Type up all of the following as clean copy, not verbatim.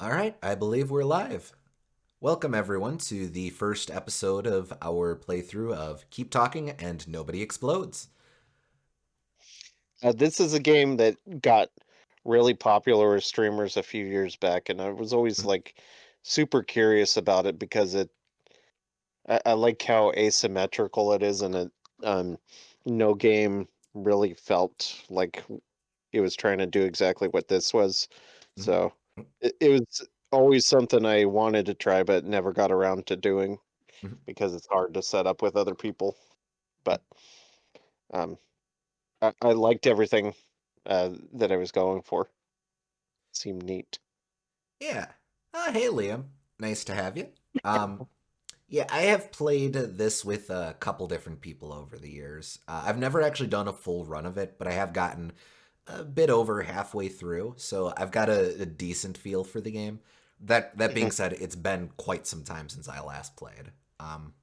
All right, I believe we're live. Welcome, everyone, to the first episode of our playthrough of Keep Talking and Nobody Explodes. This is a game that got really popular with streamers a few years back, and I was always like super curious about it because I like how asymmetrical it is, and um, no game really felt like it was trying to do exactly what this was. So it was always something I wanted to try, but never got around to doing because it's hard to set up with other people. But um, I liked everything that I was going for. Seemed neat. Yeah. Hey, Liam. Nice to have you. Um, yeah, I have played this with a couple different people over the years. I've never actually done a full run of it, but I have gotten a bit over halfway through, so I've got a decent feel for the game. That being Mhm. said, it's been quite some time since I last played.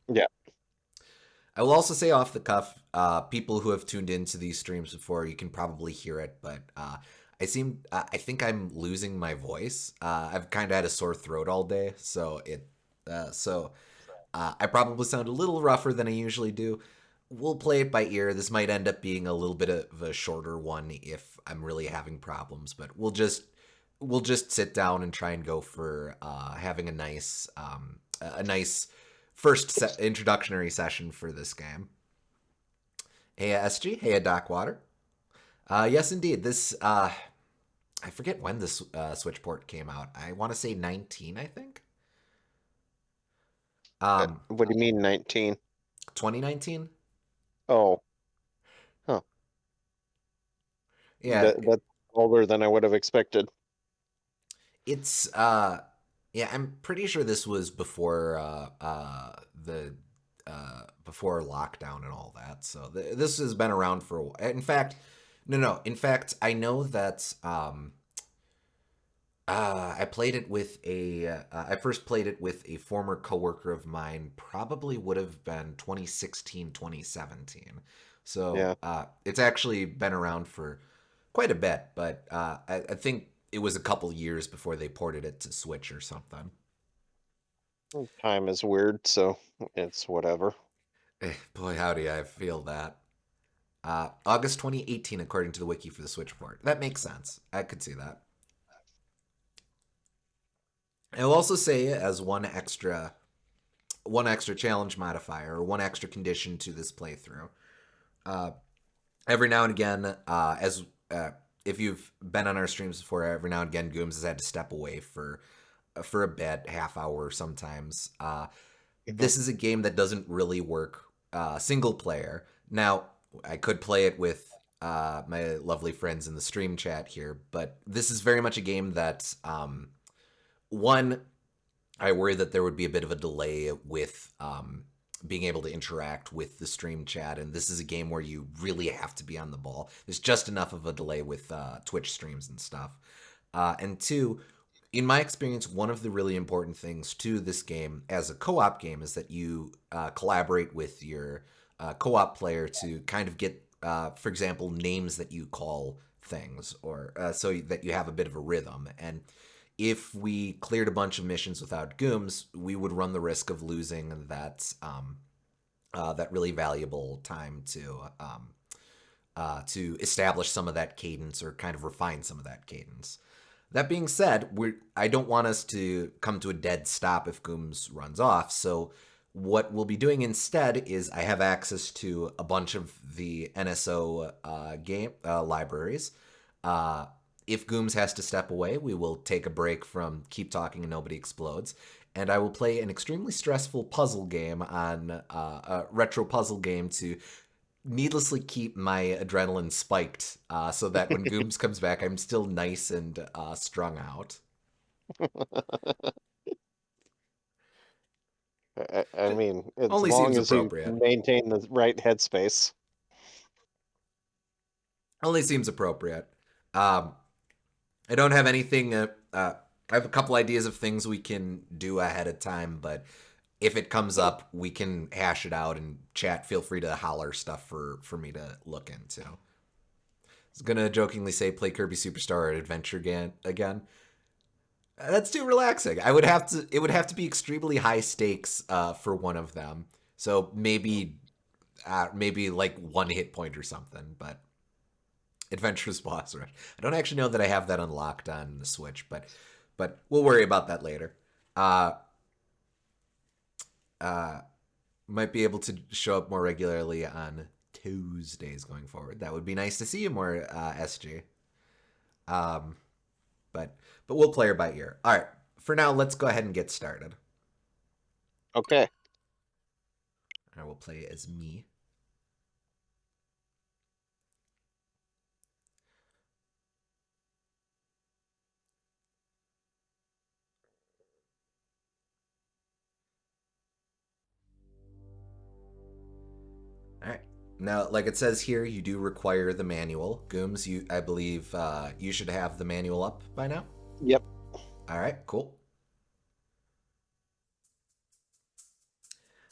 Yeah. I will also say off the cuff, people who have tuned into these streams before, you can probably hear it, but I think I'm losing my voice. I've kind of had a sore throat all day, so I probably sound a little rougher than I usually do. We'll play it by ear. This might end up being a little bit of a shorter one if I'm really having problems, but we'll just sit down and try and go for having a nice introductory session for this game. Hey, SG. Hey, Dockwater. Yes, indeed. This I forget when this Switch port came out. I want to say 19. I think. Um, What do you mean 19? 2019. Oh, huh. Yeah, That's older than I would have expected. it's yeah. I'm pretty sure this was before the before lockdown and all that. So this has been around for a while. In fact, no. In fact, I know that I played it with I first played it with a former coworker of mine. Probably would have been 2016, 2017. So Yeah. it's actually been around for quite a bit. But I think it was a couple years before they ported it to Switch or something. Time is weird, so it's whatever. Boy, howdy, I feel that. August 2018, according to the wiki for the Switch port. That makes sense. I could see that. I will also say, as one extra challenge modifier or one extra condition to this playthrough. Uh, every now and again, as if you've been on our streams before, every now and again, Gooms has had to step away for a bit, half hour sometimes. Mhm. This is a game that doesn't really work single player. Now, I could play it with my lovely friends in the stream chat here, but this is very much a game that one I worry that there would be a bit of a delay with being able to interact with the stream chat, and this is a game where you really have to be on the ball. There's just enough of a delay with Twitch streams and stuff. And two, in my experience, one of the really important things to this game as a co-op game is that you collaborate with your co-op player to kind of get, for example, names that you call things, or so that you have a bit of a rhythm. And if we cleared a bunch of missions without Gooms, we would run the risk of losing that really valuable time to establish some of that cadence or kind of refine some of that cadence. That being said, I don't want us to come to a dead stop if Gooms runs off. So what we'll be doing instead is I have access to a bunch of the NSO game libraries. Uh, if Gooms has to step away, we will take a break from Keep Talking and Nobody Explodes, and I will play an extremely stressful puzzle game on a retro puzzle game to needlessly keep my adrenaline spiked, so that when Gooms comes back, I'm still nice and strung out. I mean, as Only long seems as you appropriate. maintain the right headspace. Only seems appropriate. Um, I don't have anything. I have a couple ideas of things we can do ahead of time, but if it comes up, we can hash it out and chat. Feel free to holler stuff for me to look into. I was gonna jokingly say play Kirby Superstar Adventure again. That's too relaxing. I would have to. It would have to be extremely high stakes for one of them. So maybe like one hit point or something. But Adventurous Boss Rush. I don't actually know that I have that unlocked on the Switch, but we'll worry about that later. Uh, uh, might be able to show up more regularly on Tuesdays going forward. That would be nice to see you more, SG. Um, but but we'll play her by ear. All right. For now, let's go ahead and get started. Okay. I will play as me. All right. Now, like it says here, you do require the manual. Gooms, I believe you should have the manual up by now. Yep. All right, cool.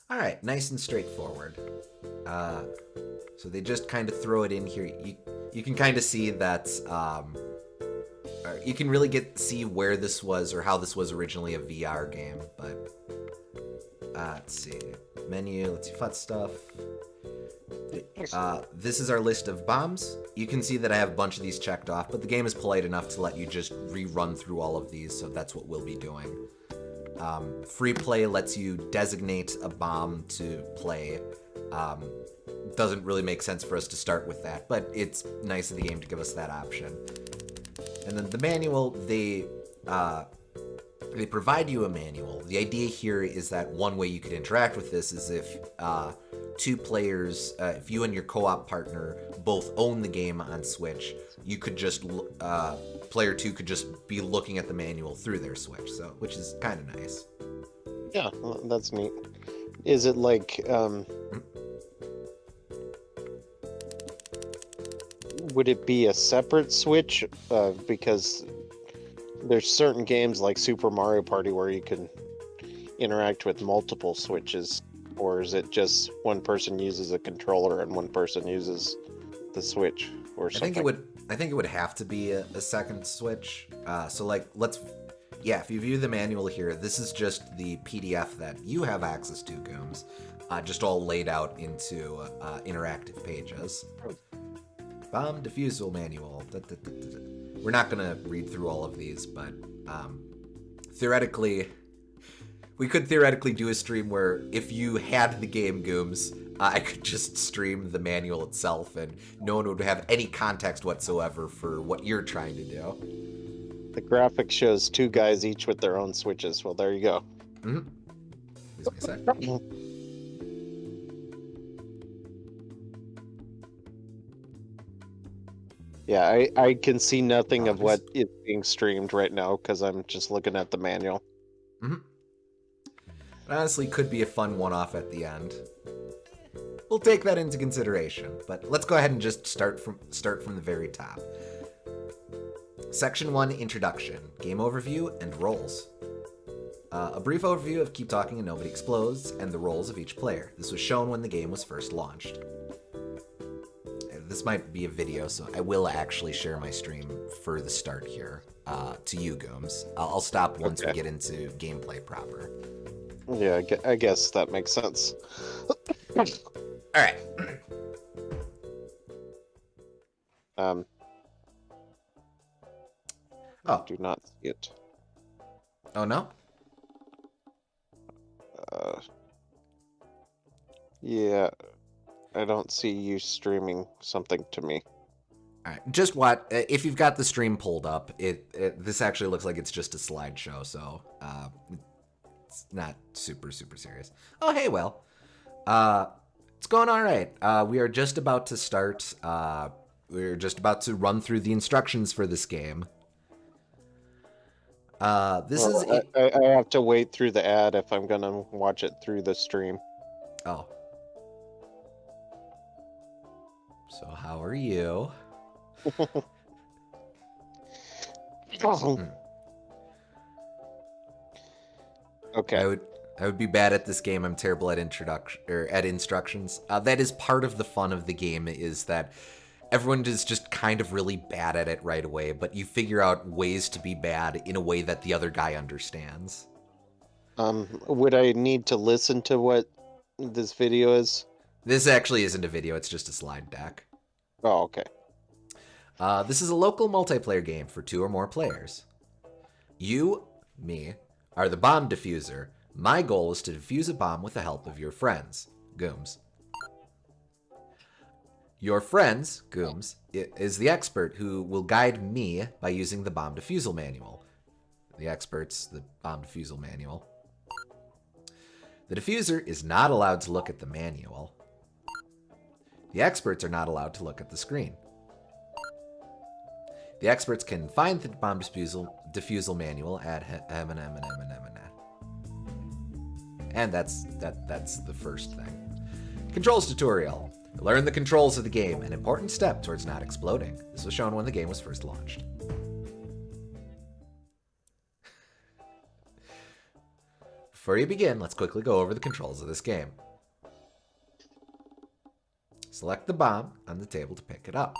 All right, nice and straightforward. Uh, so they just kind of throw it in here. You can kind of see that you can really see where this was or how this was originally a VR game. But let's see, menu. Let's see, FUT stuff. This is our list of bombs. You can see that I have a bunch of these checked off, but the game is polite enough to let you just rerun through all of these, so that's what we'll be doing. Free play lets you designate a bomb to play. Doesn't really make sense for us to start with that, but it's nice of the game to give us that option. And then the manual, they provide you a manual. The idea here is that one way you could interact with this is if two players, if you and your co-op partner both own the game on Switch, you could just player two could just be looking at the manual through their Switch, so which is kind of nice. Yeah, well, that's neat. Is it like would it be a separate Switch? Because there's certain games like Super Mario Party where you can interact with multiple Switches, or is it just one person uses a controller and one person uses the Switch or something? I think it would have to be a second Switch. So like if you view the manual here, this is just the PDF that you have access to, Gooms, just all laid out into interactive pages. Bomb defusal manual. We're not going to read through all of these, but theoretically, we could theoretically do a stream where if you had the game, Gooms, I could just stream the manual itself and no one would have any context whatsoever for what you're trying to do. The graphic shows two guys each with their own Switches. Well, there you go. Mm-hmm. Excuse me a sec. Yeah, I can see nothing of what is being streamed right now because I'm just looking at the manual. Mm-hmm. It honestly could be a fun one-off at the end. We'll take that into consideration, but let's go ahead and just start from the very top. Section 1, Introduction, Game Overview, and Roles. A brief overview of Keep Talking and Nobody Explodes, and the roles of each player. This was shown when the game was first launched. This might be a video, so I will actually share my stream for the start here to you, Gooms. I'll stop once we get into gameplay proper. Yeah, I guess that makes sense. All right. I do not see it. Oh, no? Yeah, I don't see you streaming something to me. All right, just what if you've got the stream pulled up? This actually looks like it's just a slideshow, so it's not super serious. Oh, hey, well, it's going all right. We are just about to start. We're just about to run through the instructions for this game. I have to wait through the ad if I'm gonna watch it through the stream. Oh. So how are you? Okay. I would be bad at this game. I'm terrible at instructions. That is part of the fun of the game, is that everyone is just kind of really bad at it right away, but you figure out ways to be bad in a way that the other guy understands. Would I need to listen to what this video is? This actually isn't a video, it's just a slide deck. Oh, okay. This is a local multiplayer game for 2 or more players. You, me, are the bomb diffuser. My goal is to defuse a bomb with the help of your friends, Gooms. Your friends, Gooms, is the expert who will guide me by using the bomb defusal manual. The expert's the bomb defusal manual. The diffuser is not allowed to look at the manual. The experts are not allowed to look at the screen. The experts can find the bomb diffusal manual at and that's the first thing. Controls tutorial. Learn the controls of the game, an important step towards not exploding. This was shown when the game was first launched. Before you begin, let's quickly go over the controls of this game. Select the bomb on the table to pick it up.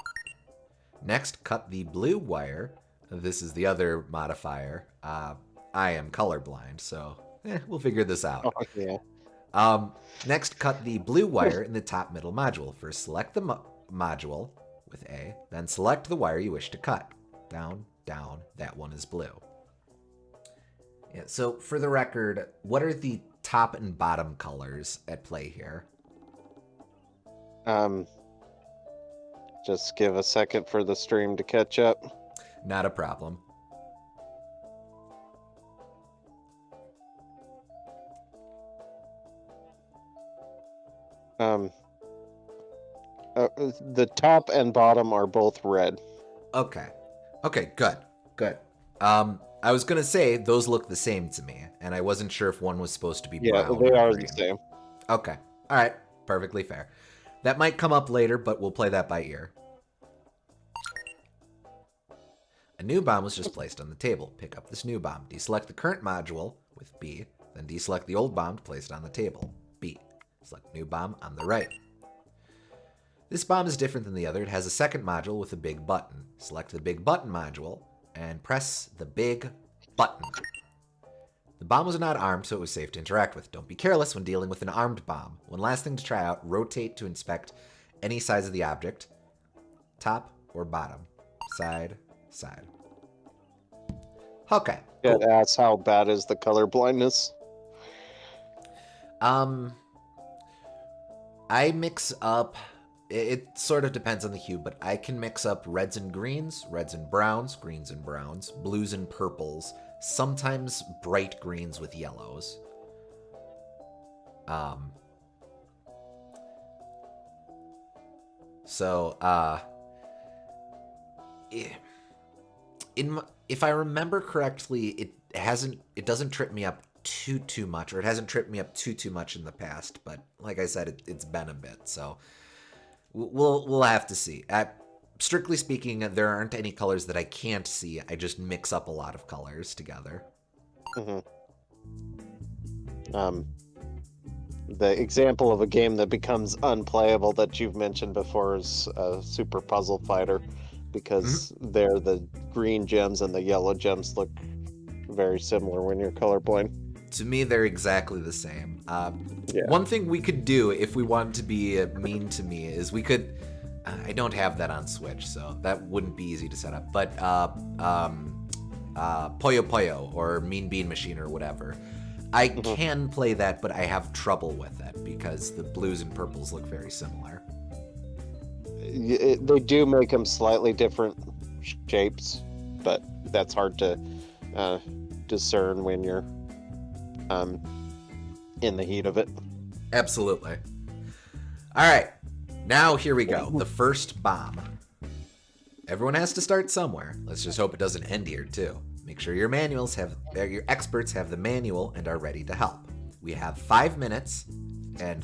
Next, cut the blue wire. This is the other modifier. I am colorblind, so we'll figure this out. Oh, yeah. Next, cut the blue wire in the top middle module. First, select the module with A, then select the wire you wish to cut. Down, down, that one is blue. Yeah, so for the record, what are the top and bottom colors at play here? Just give a second for the stream to catch up. Not a problem. The top and bottom are both red. Okay. Okay, good. Good. I was gonna say those look the same to me, and I wasn't sure if one was supposed to be brown. Yeah, they or are green. the same. Okay. All right. Perfectly fair. That might come up later, but we'll play that by ear. A new bomb was just placed on the table. Pick up this new bomb. Deselect the current module with B, then deselect the old bomb to place it on the table. B. Select new bomb on the right. This bomb is different than the other. It has a second module with a big button. Select the big button module and press the big button. The bomb was not armed, so it was safe to interact with. Don't be careless when dealing with an armed bomb. One last thing to try out, rotate to inspect any size of the object. Top or bottom. Side, side. Okay. Yeah, Cool. that's how bad is the color blindness. I mix up, it sort of depends on the hue, but I can mix up reds and greens, reds and browns, greens and browns, blues and purples, sometimes bright greens with yellows. If I remember correctly, it doesn't trip me up too much, or it hasn't tripped me up too much in the past, but like I said, it's been a bit, so we'll have to see. Strictly speaking, there aren't any colors that I can't see. I just mix up a lot of colors together. Mm-hmm. The example of a game that becomes unplayable that you've mentioned before is Super Puzzle Fighter, because there the green gems and the yellow gems look very similar when you're colorblind. To me, they're exactly the same. Yeah. One thing we could do if we wanted to be mean to me is we could... I don't have that on Switch, so that wouldn't be easy to set up. But Puyo Puyo or Mean Bean Machine or whatever. I can play that, but I have trouble with it because the blues and purples look very similar. They do make them slightly different shapes, but that's hard to discern when you're in the heat of it. Absolutely. All right. Now, here we go. The first bomb. Everyone has to start somewhere. Let's just hope it doesn't end here, too. Make sure your experts have the manual and are ready to help. We have 5 minutes and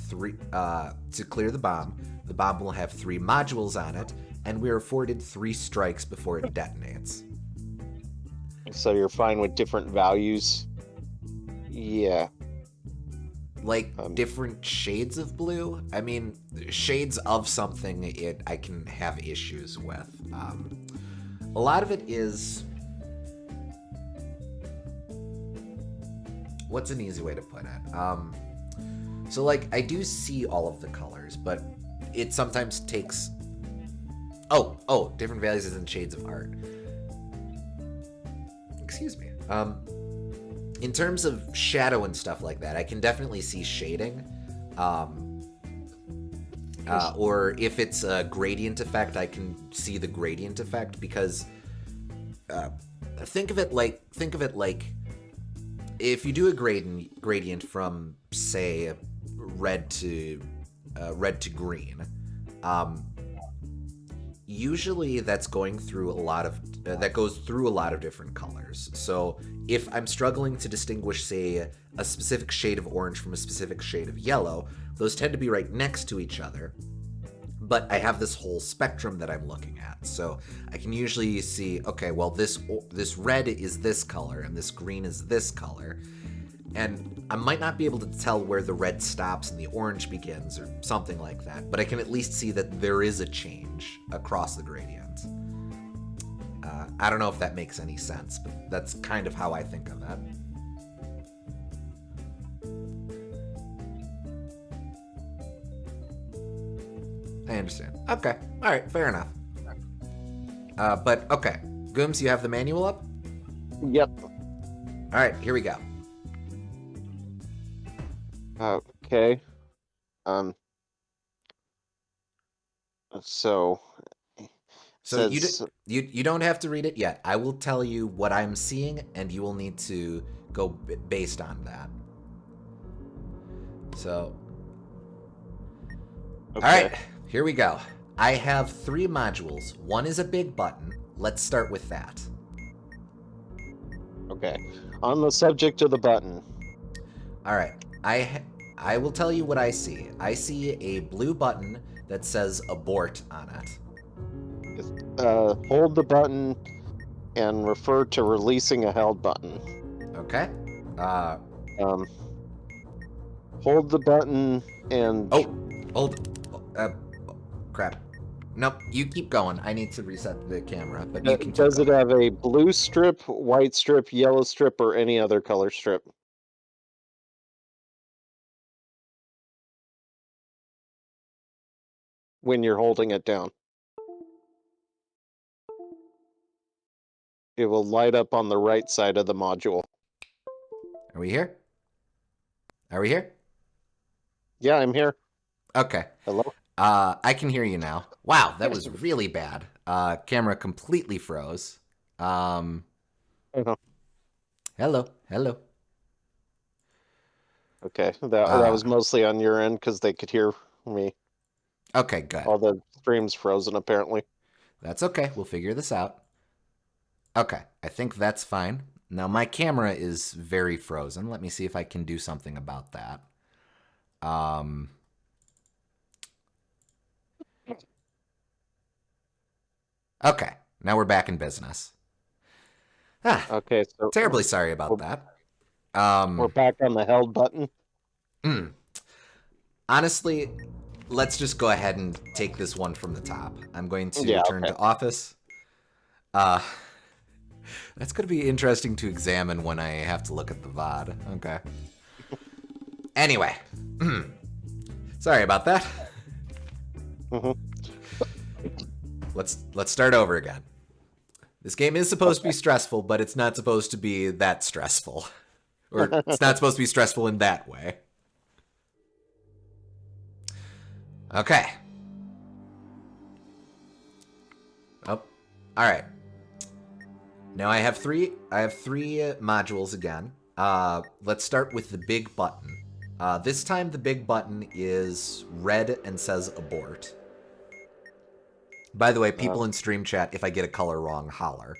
to clear the bomb. The bomb will have 3 modules on it, and we are afforded 3 strikes before it detonates. So you're fine with different values? Yeah. like Um, different shades of blue. I mean, shades of something I can have issues with. A lot of it is, what's an easy way to put it? So like I do see all of the colors, but it sometimes takes. Oh, different values and shades of art. Excuse me. In terms of shadow and stuff like that, I can definitely see shading. Or if it's a gradient effect, I can see the gradient effect because think of it like if you do a gradient from say red to green, usually that's going through a lot of that goes through a lot of different colors. So if I'm struggling to distinguish, say, a specific shade of orange from a specific shade of yellow, those tend to be right next to each other. But I have this whole spectrum that I'm looking at, so I can usually see, okay, well, this red is this color and this green is this color, and I might not be able to tell where the red stops and the orange begins or something like that, but I can at least see that there is a change across the gradient. I don't know if that makes any sense, but that's kind of how I think of that. I understand. Okay. All right. Fair enough. But okay. Gooms, you have the manual up? yep. All right. Here we go. Okay. Um. So it So says you don't have to read it yet. I will tell you what I'm seeing, and you will need to go based on that. So, okay. all right, here we go. I have 3 modules. One is a big button. Let's start with that. Okay. On the subject of the button. All right. I will tell you what I see. I see a blue button that says abort on it. Hold the button and refer to releasing a held button. Okay. Um, hold the button and Hold. Crap. Nope. You keep going. I need to reset the camera, but you can keep does it going. have a blue strip, white strip, yellow strip, or any other color strip? When you're holding it down, it will light up on the right side of the module. Are we here? Are we here? Yeah, I'm here. Okay. Hello? I can hear you now. Wow, that was really bad. Camera completely froze. Uh-huh. Hello. Okay, that Uh, was mostly on your end because they could hear me. okay, good. All the stream's frozen apparently. That's okay. We'll figure this out. Okay, I think that's fine. Now my camera is very frozen. Let me see if I can do something about that. Um, okay, now we're back in business. Ah, Okay, so terribly sorry about we're, that. we're Um, back on the held button. Honestly, let's just go ahead and take this one from the top. I'm going to Yeah, return okay. to office. Uh, that's going to be interesting to examine when I have to look at the VOD. Okay. Anyway, sorry about that. hmm Let's start over again. This game is supposed to be Okay. stressful, but it's not supposed to be that stressful. Or it's not supposed to be stressful in that way. Okay. Oh, all right. Now I have three modules again. Let's start with the big button. This time the big button is red and says abort. By the way, Uh, people in stream chat, if I get a color wrong, holler.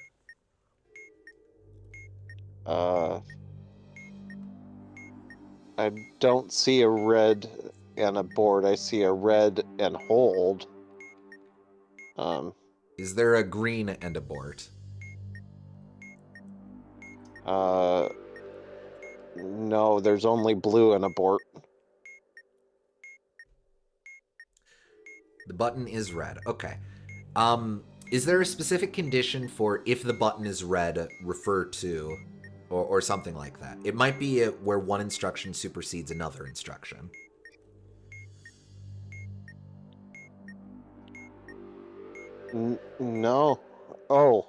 uh, I don't see a red and a board. I see a red and hold. Um, Is there a green and abort? uh, no, there's only blue and abort. The button is red. Okay. Um, is there a specific condition for if the button is red, refer to, or something like that? It might be where one instruction supersedes another instruction. No. Oh.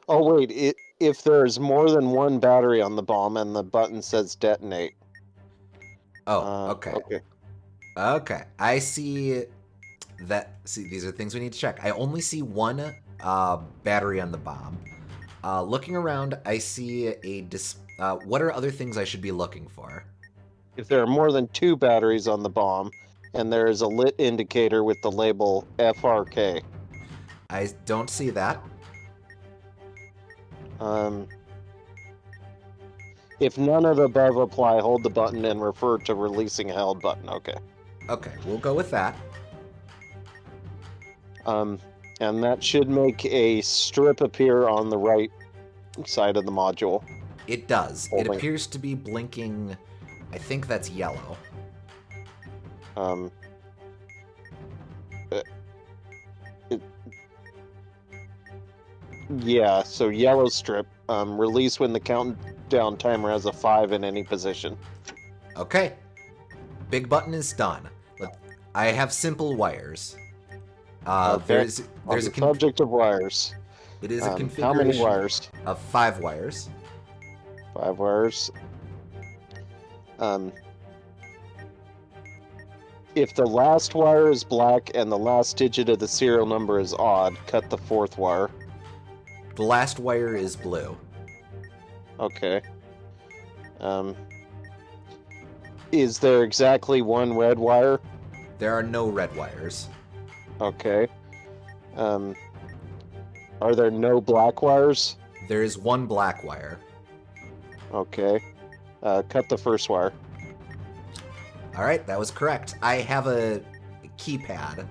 Oh, wait. If there's more than one battery on the bomb and the button says detonate. Oh, okay. Okay. Okay. I see that. See, these are things we need to check. I only see one battery on the bomb. Looking around, I see a what are other things I should be looking for? If there are more than two batteries on the bomb, and there is a lit indicator with the label FRK. I don't see that. Um, if none of the above apply, hold the button and refer to releasing a held button. Okay. Okay, we'll go with that. Um, and that should make a strip appear on the right side of the module. It does. It Holding. appears to be blinking. I think that's yellow. Um, uh, it, yeah, so yellow strip. Release when the countdown timer has a 5 in any position. Okay. Big button is done. I have simple wires. Okay. On There's the subject of wires. it is a How many configuration wires? of 5 wires. 5 wires. If the last wire is black and the last digit of the serial number is odd, cut the fourth wire. The last wire is blue. Okay. Is there exactly one red wire? There are no red wires. Okay. Are there no black wires? There is one black wire. Okay. Cut the first wire. All right, that was correct. I have a keypad.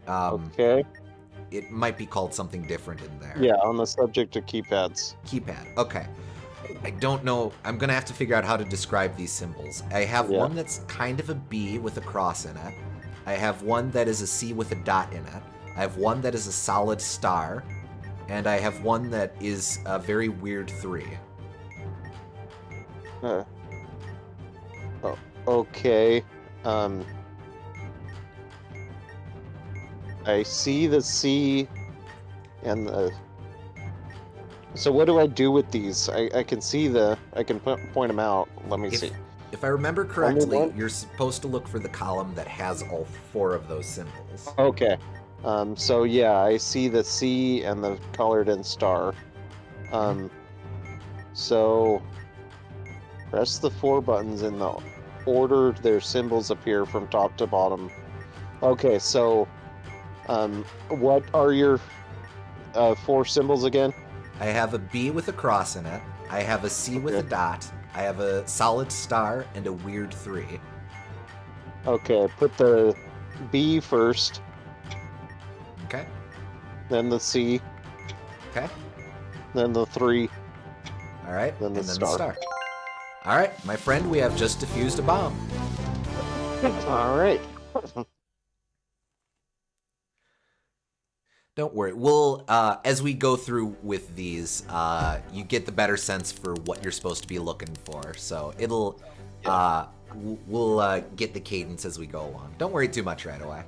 Okay. It might be called something different in there. Yeah, on the subject of keypads. Keypad. Okay. I don't know. I'm going to have to figure out how to describe these symbols. I have one that's kind of a B with a cross in it. I have one that is a C with a dot in it. I have one that is a solid star. And I have one that is a very weird 3. Okay. I see the C and the... So what do I do with these? I can see the... I can point them out. Let me see. If I remember correctly, you're supposed to look for the column that has all 4 of those symbols. Okay. So yeah, I see the C and the colored in star. So press the 4 buttons in the order their symbols appear from top to bottom. Okay, so what are your 4 symbols again? I have a B with a cross in it. I have a C with a dot. I have a solid star and a weird 3. Okay, put the B first. Okay. Then the C. Okay. Then the 3. All right. Then the and then star. the star. All right, my friend, we have just defused a bomb. All right. Don't worry. We'll, as we go through with these, you get the better sense for what you're supposed to be looking for. So it'll, we'll get the cadence as we go along. Don't worry too much right away.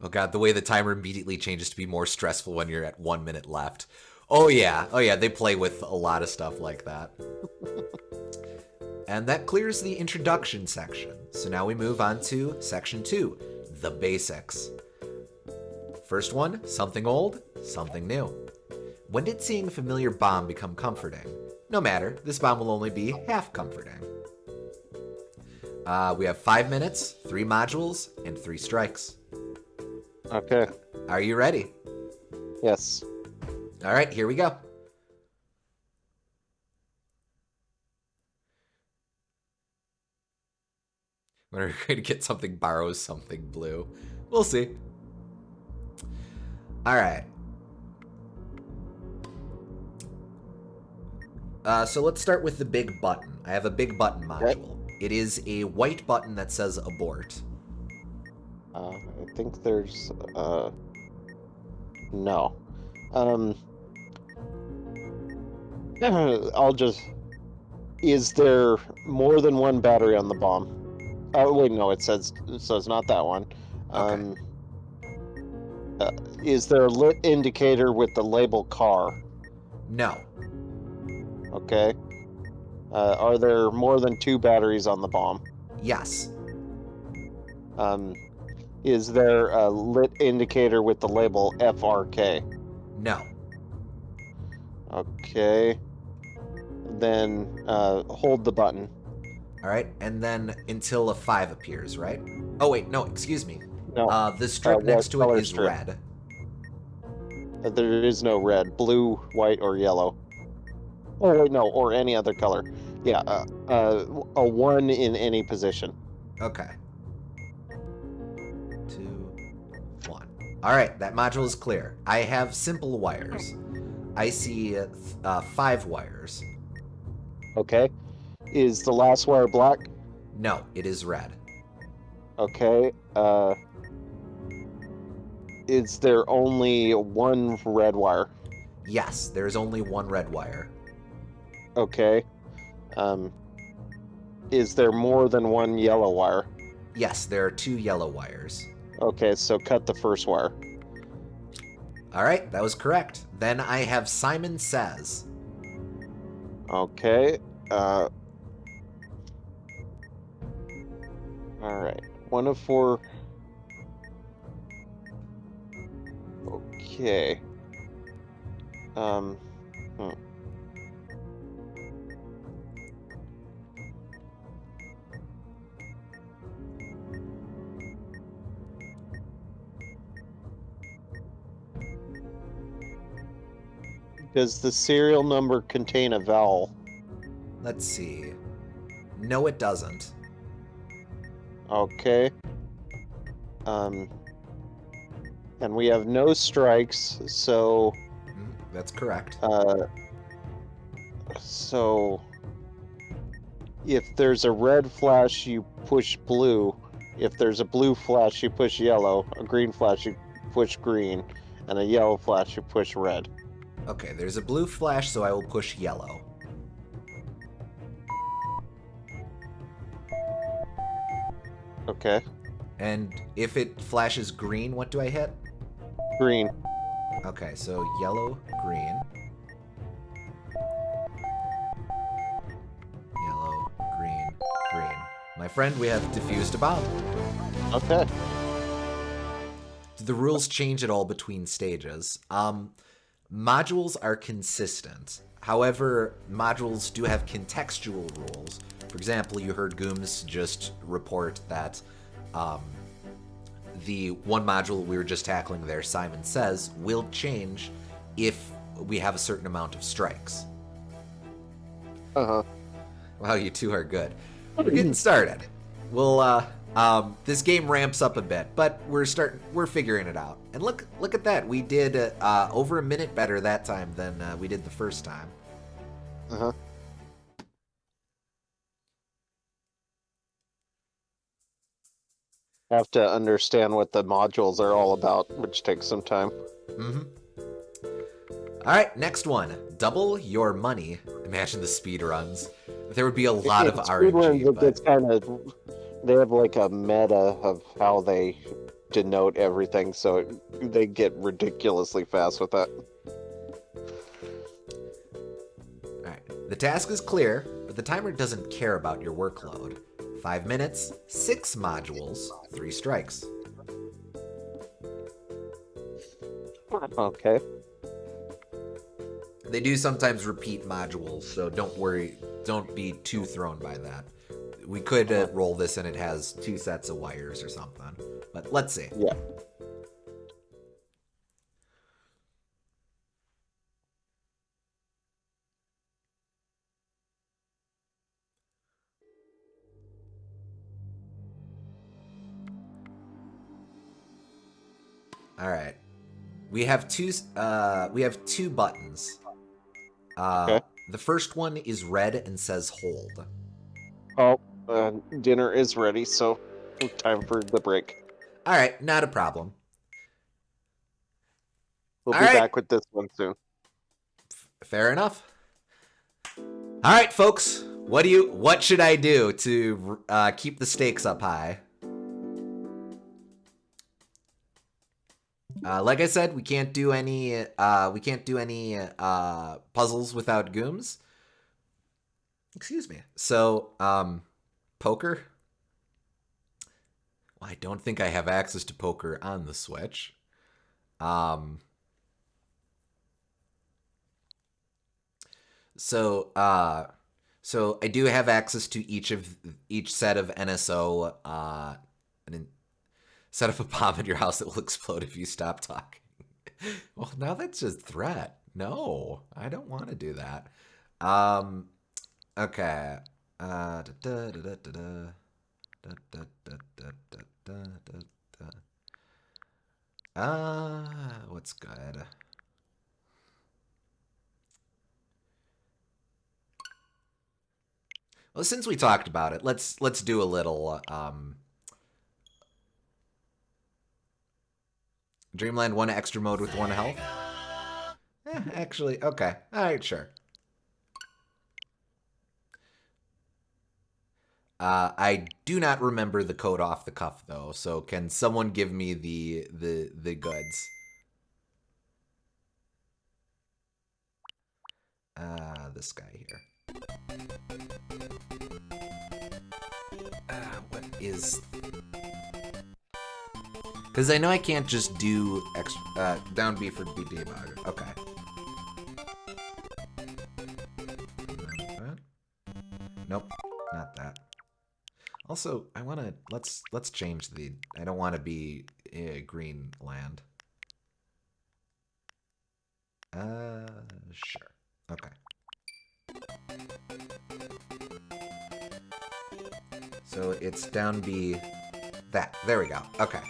Oh god, the way the timer immediately changes to be more stressful when you're at 1 minute left. Oh yeah, they play with a lot of stuff like that. And that clears the introduction section. So now we move on to section 2, the basics. First one, something old, something new. When did seeing a familiar bomb become comforting? No matter, this bomb will only be half comforting. We have 5 minutes, 3 modules, and 3 strikes. Okay. Are you ready? Yes. All right, here we go. We're going to get something borrows something blue. We'll see. All right. So let's start with the big button. I have a big button Okay. module. It is a white button that says abort. I think there's no. Um, I'll just. Is there more than one battery on the bomb? Oh wait, no. It says so. It's not that one. Okay. Um, uh, is there a lit indicator with the label car? No. Okay. Are there more than two batteries on the bomb? Yes. Um, is there a lit indicator with the label FRK? No. Okay. Then hold the button. All right. And then until a 5 appears, right? Oh, wait. No, excuse me. No. The strip What next to it color is strip? red. There is no red, blue, white, or yellow. Oh wait, no, or any other color. Yeah, a one in any position. Okay. 2, 1. All right. That module is clear. I have simple wires. I see 5 wires. Okay. Is the last wire black? No, it is red. Okay. Is there only one red wire? Yes, there is only one red wire. Okay. Um, is there more than one yellow wire? Yes, there are 2 yellow wires. Okay, so cut the first wire. All right, that was correct. Then I have Simon Says. Okay. All right. One of four. Okay. Um. hmm. Does the serial number contain a vowel? Let's see. No, it doesn't. Okay. Um. And we have no strikes, so That's correct. so if there's a red flash, you push blue. If there's a blue flash, you push yellow. A green flash, you push green, and a yellow flash, you push red. Okay, there's a blue flash, so I will push yellow. Okay. And if it flashes green, what do I hit? Green. Okay, so yellow, green. Yellow, green, green. My friend, we have diffused a bomb. Okay. Do the rules change at all between stages? Modules are consistent. However, modules do have contextual rules. For example, you heard Gooms just report that the one module we were just tackling there, Simon Says, will change if we have a certain amount of strikes. Uh-huh. Wow, you two are good. We're getting started. This game ramps up a bit, but we're figuring it out. And look at that. We did over a minute better that time than we did the first time. Uh-huh. Have to understand what the modules are all about, which takes some time. Mm-hmm. All right, next one. Double your money. Imagine the speed runs. There would be a lot of RNG, It but gets kind of. They have like a meta of how they denote everything, so they get ridiculously fast with that. all right. The task is clear, but the timer doesn't care about your workload. 5 minutes, 6 modules, 3 strikes. Okay. They do sometimes repeat modules, so don't worry. Don't be too thrown by that. We could roll this and it has 2 sets of wires or something. But let's see. Yeah. All right. We have two buttons. Okay. The first one is red and says hold. Oh, dinner is ready, so time for the break. All right, not a problem. We'll All be right, back with this one soon. fair enough. All right, folks. What should I do to keep the stakes up high? Like I said, we can't do any puzzles without Gooms. Excuse me. So, poker. Well, I don't think I have access to poker on the Switch. Um, so, so I do have access to each set of NSO. Set up a bomb in your house that will explode if you stop talking. Well, now that's a threat. No, I don't want to do that. Okay. What's good? Well, since we talked about it, let's do a little Dreamland 1 extra mode with 1 health. Actually, okay. All right, sure. I do not remember the code off the cuff though, so can someone give me the goods? This guy here. What is? Because I know I can't just do extra down B for B debug. Okay. Nope, not that. Also, I want to let's change the. I don't want to be green land. Sure. Okay. So it's down B. That. There we go. Okay.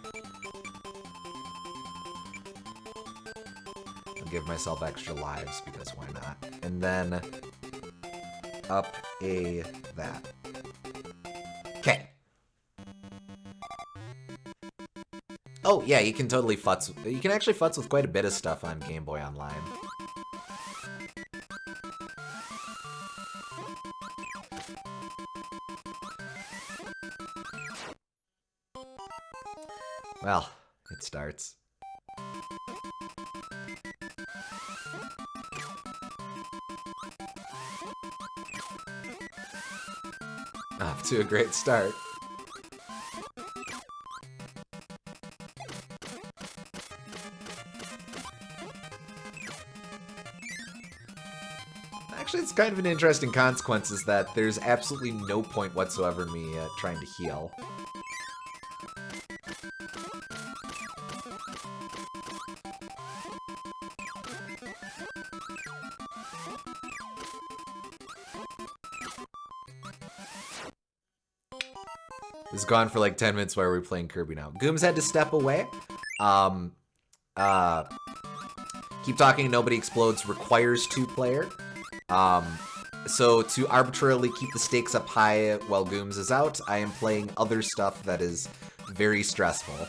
I'll give myself extra lives because why not? And then up A that. Okay. Oh yeah, you can totally futz. You can actually futz with quite a bit of stuff on Game Boy Online. Well, it starts. Off to a great start. Actually, it's kind of an interesting consequence is that there's absolutely no point whatsoever in me trying to heal. This has gone for like 10 minutes while we're playing Kirby now. Gooms had to step away. Um, Keep Talking Nobody Explodes requires 2-player. So to arbitrarily keep the stakes up high while Gooms is out, I am playing other stuff that is very stressful.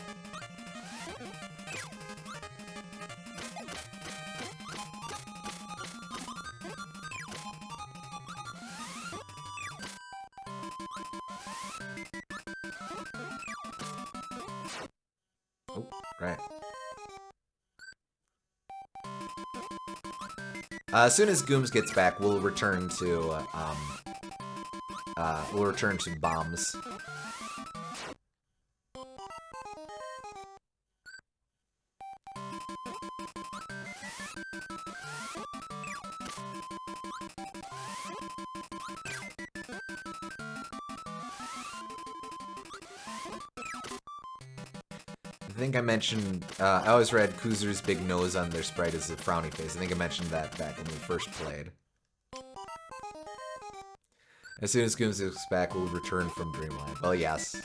Oh, right. As soon as Gooms gets back, we'll return to bombs. I think I mentioned, I always read Kuzer's big nose on their sprite as a frowny face. I think I mentioned that back when we first played. As soon as Gooms is back, we'll return from Dreamland. Well, yes.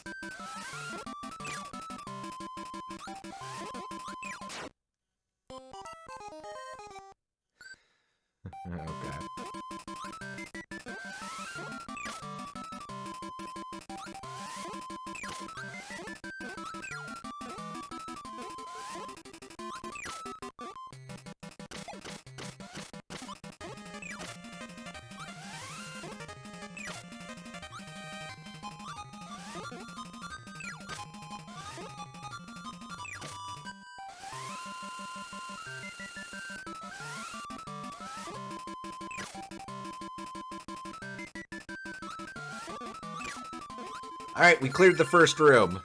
Okay. Alright, we cleared the first room.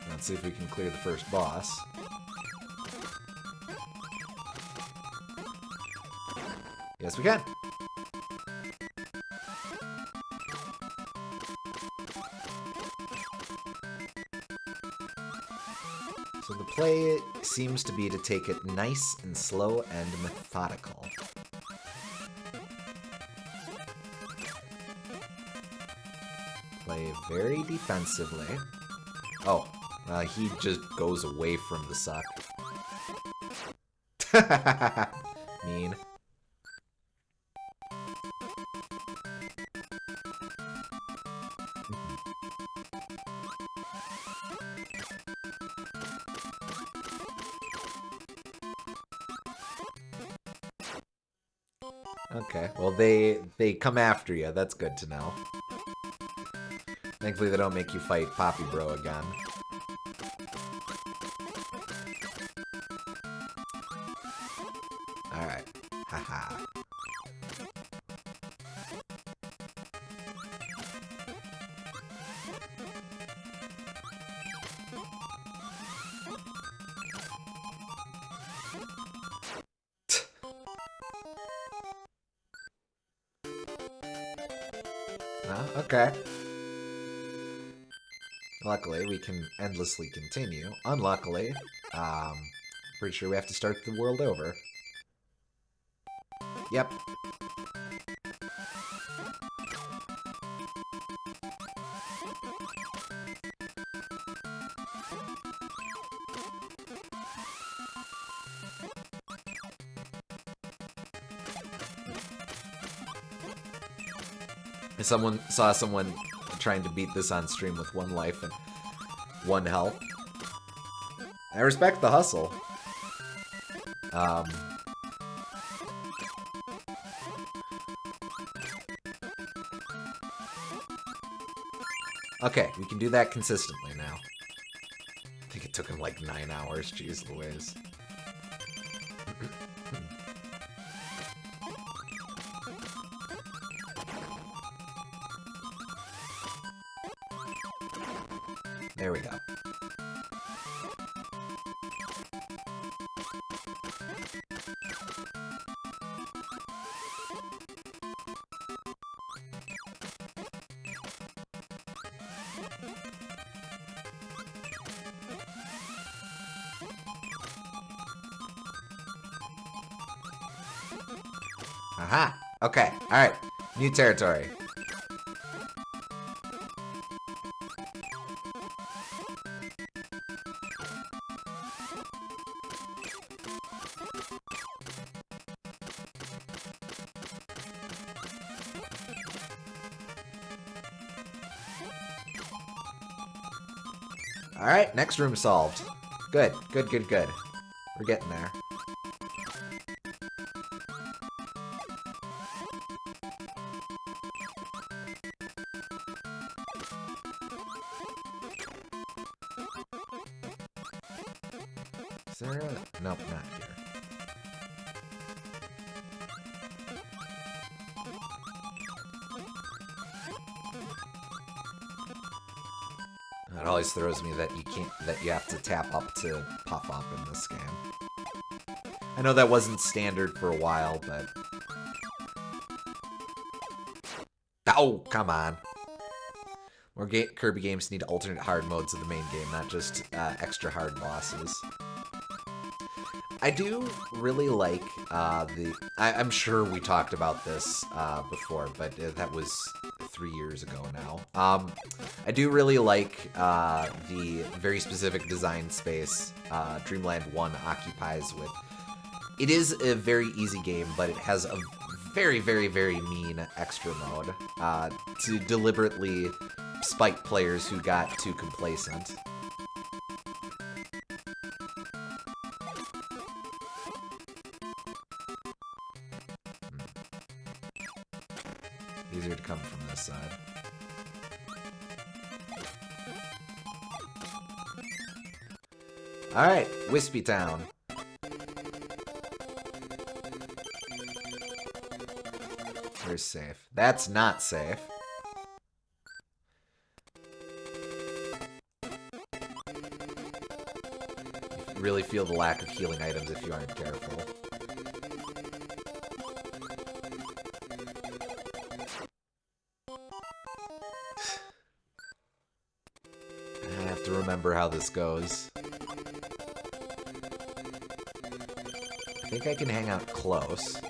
Let's see if we can clear the first boss. Yes, we can. So the play seems to be to take it nice and slow and methodical. Play very defensively. Oh, he just goes away from the suck. Mean. Okay, well they come after you. That's good to know. Thankfully they don't make you fight Poppy Bro again. Alright. Haha. Okay. Luckily, we can endlessly continue. Unluckily, pretty sure we have to start the world over. Yep. Someone saw someone trying to beat this on stream with 1 life and 1 health. I respect the hustle. Okay, we can do that consistently now. I think it took him like 9 hours. Jeez Louise. There we go. Aha! Okay, alright. New territory. Alright, next room solved. Good, good, good, good. We're getting there. Is there a... Nope, not here. It always throws me that you have to tap up to puff up in this game. I know that wasn't standard for a while, but... Oh, come on. More Kirby games need alternate hard modes of the main game, not just extra hard bosses. I do really like I'm sure we talked about this before, but that was 3 years ago now. I do really like the very specific design space Dreamland 1 occupies with. It is a very easy game, but it has a very, very, very mean extra mode to deliberately spike players who got too complacent. Easier to come from this side. Alright, Wispy Town. Where's safe? That's not safe. You really feel the lack of healing items if you aren't careful. I have to remember how this goes. I think I can hang out close.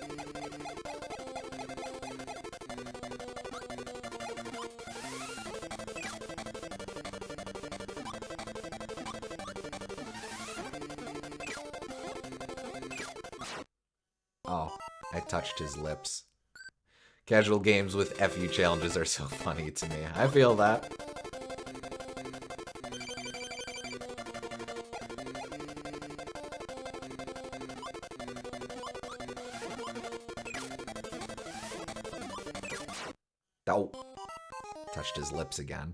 Oh, I touched his lips. Casual games with FU challenges are so funny to me. I feel that. Oh, touched his lips again.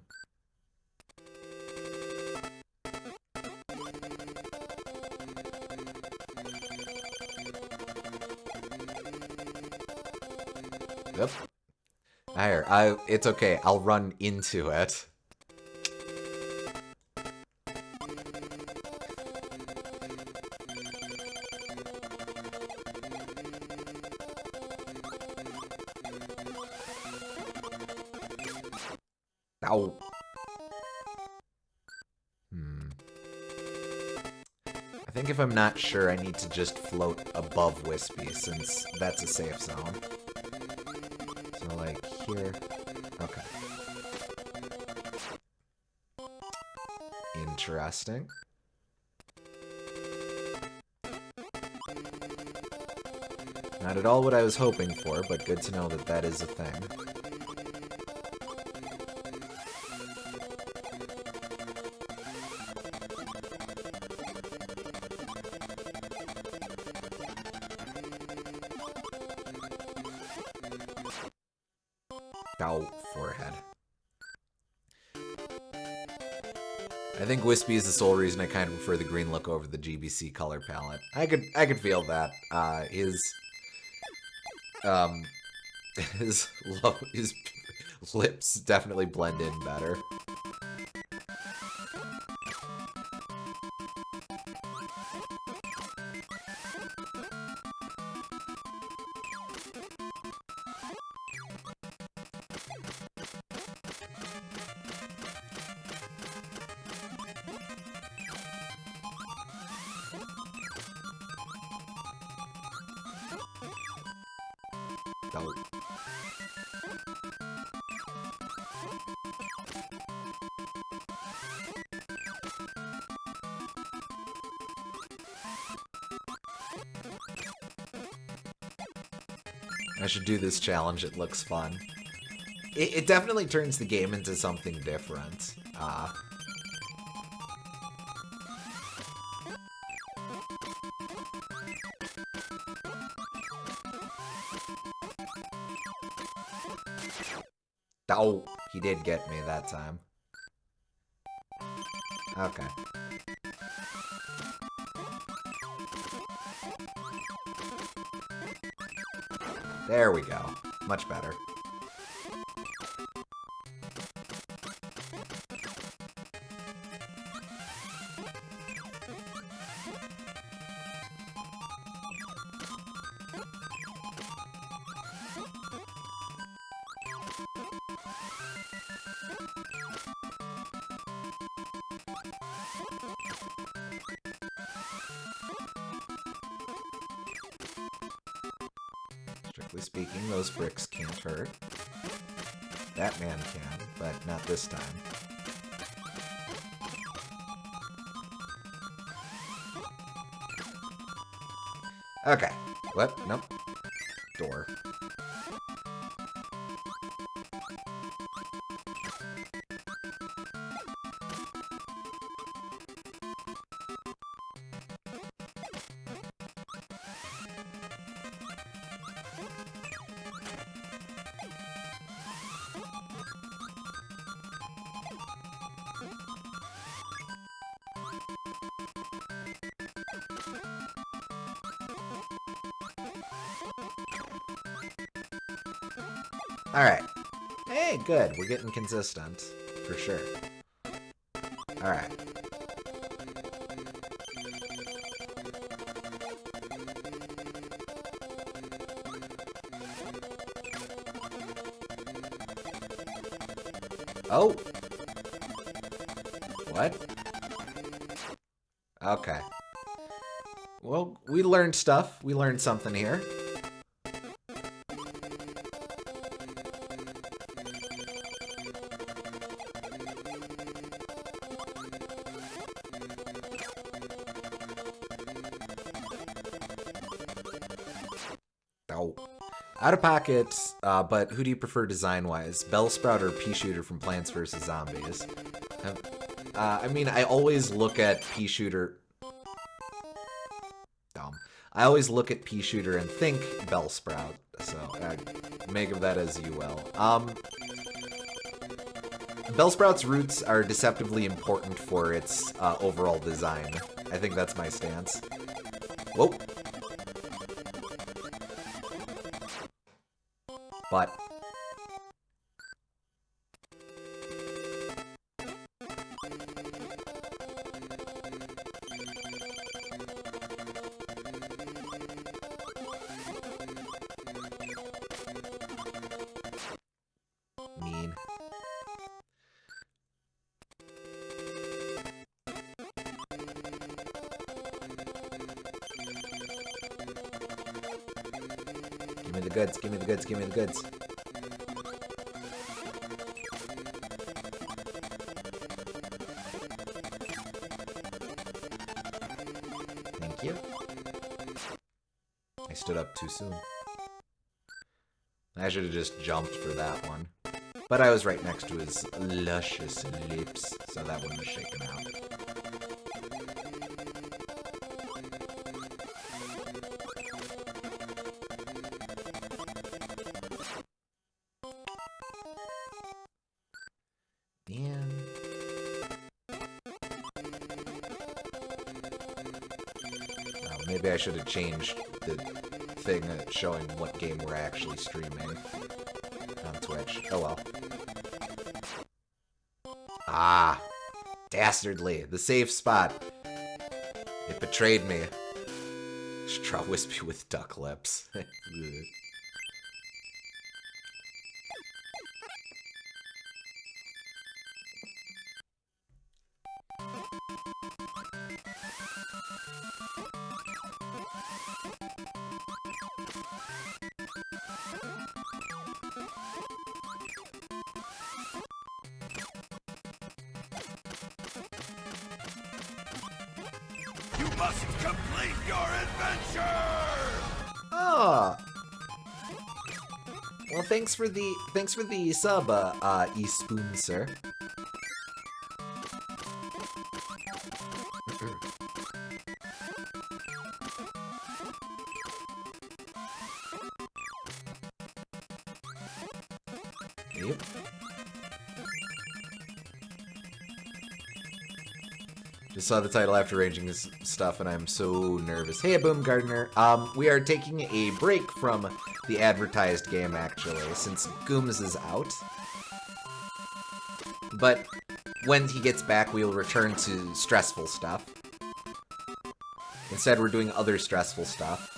Yep. It's okay. I'll run into it. Ow. I think if I'm not sure, I need to just float above Wispy, since that's a safe zone. So, like, here. Okay. Interesting. Not at all what I was hoping for, but good to know that that is a thing. Ow, forehead. I think Wispy is the sole reason I kind of prefer the green look over the GBC color palette. I could feel that. His lips definitely blend in better. Oh. I should do this challenge, it looks fun. It definitely turns the game into something different. Oh, he did get me that time. Okay. There we go. Much better. Strictly speaking, those bricks can't hurt. That man can, but not this time. Okay. What? Nope. Door. Alright. Hey, good. We're getting consistent. For sure. Alright. Oh! What? Okay. Well, we learned stuff. We learned something here. Oh. Out of pocket, but who do you prefer design-wise? Bellsprout or Pea Shooter from Plants vs. Zombies? I mean, I always look at Pea Shooter... Dumb. I always look at Pea Shooter and think Bellsprout, so make of that as you will. Bellsprout's roots are deceptively important for its overall design. I think that's my stance. Whoa. But... mean. Give me the goods, give me the goods, give me the goods. Thank you. I stood up too soon. I should have just jumped for that one. But I was right next to his luscious lips, so that wouldn't have shaken out. Man. Maybe I should have changed the thing showing what game we're actually streaming on Twitch. Oh well. Ah, dastardly. The safe spot. It betrayed me. Straw wispy with duck lips. You must complete your adventure! Oh. Well, thanks for the sub, E-Spoon, sir. Yep. Just saw the title after arranging this stuff, and I'm so nervous. Hey, Boom Gardener. We are taking a break from the advertised game, actually, since Gooms is out. But when he gets back, we will return to stressful stuff. Instead, we're doing other stressful stuff.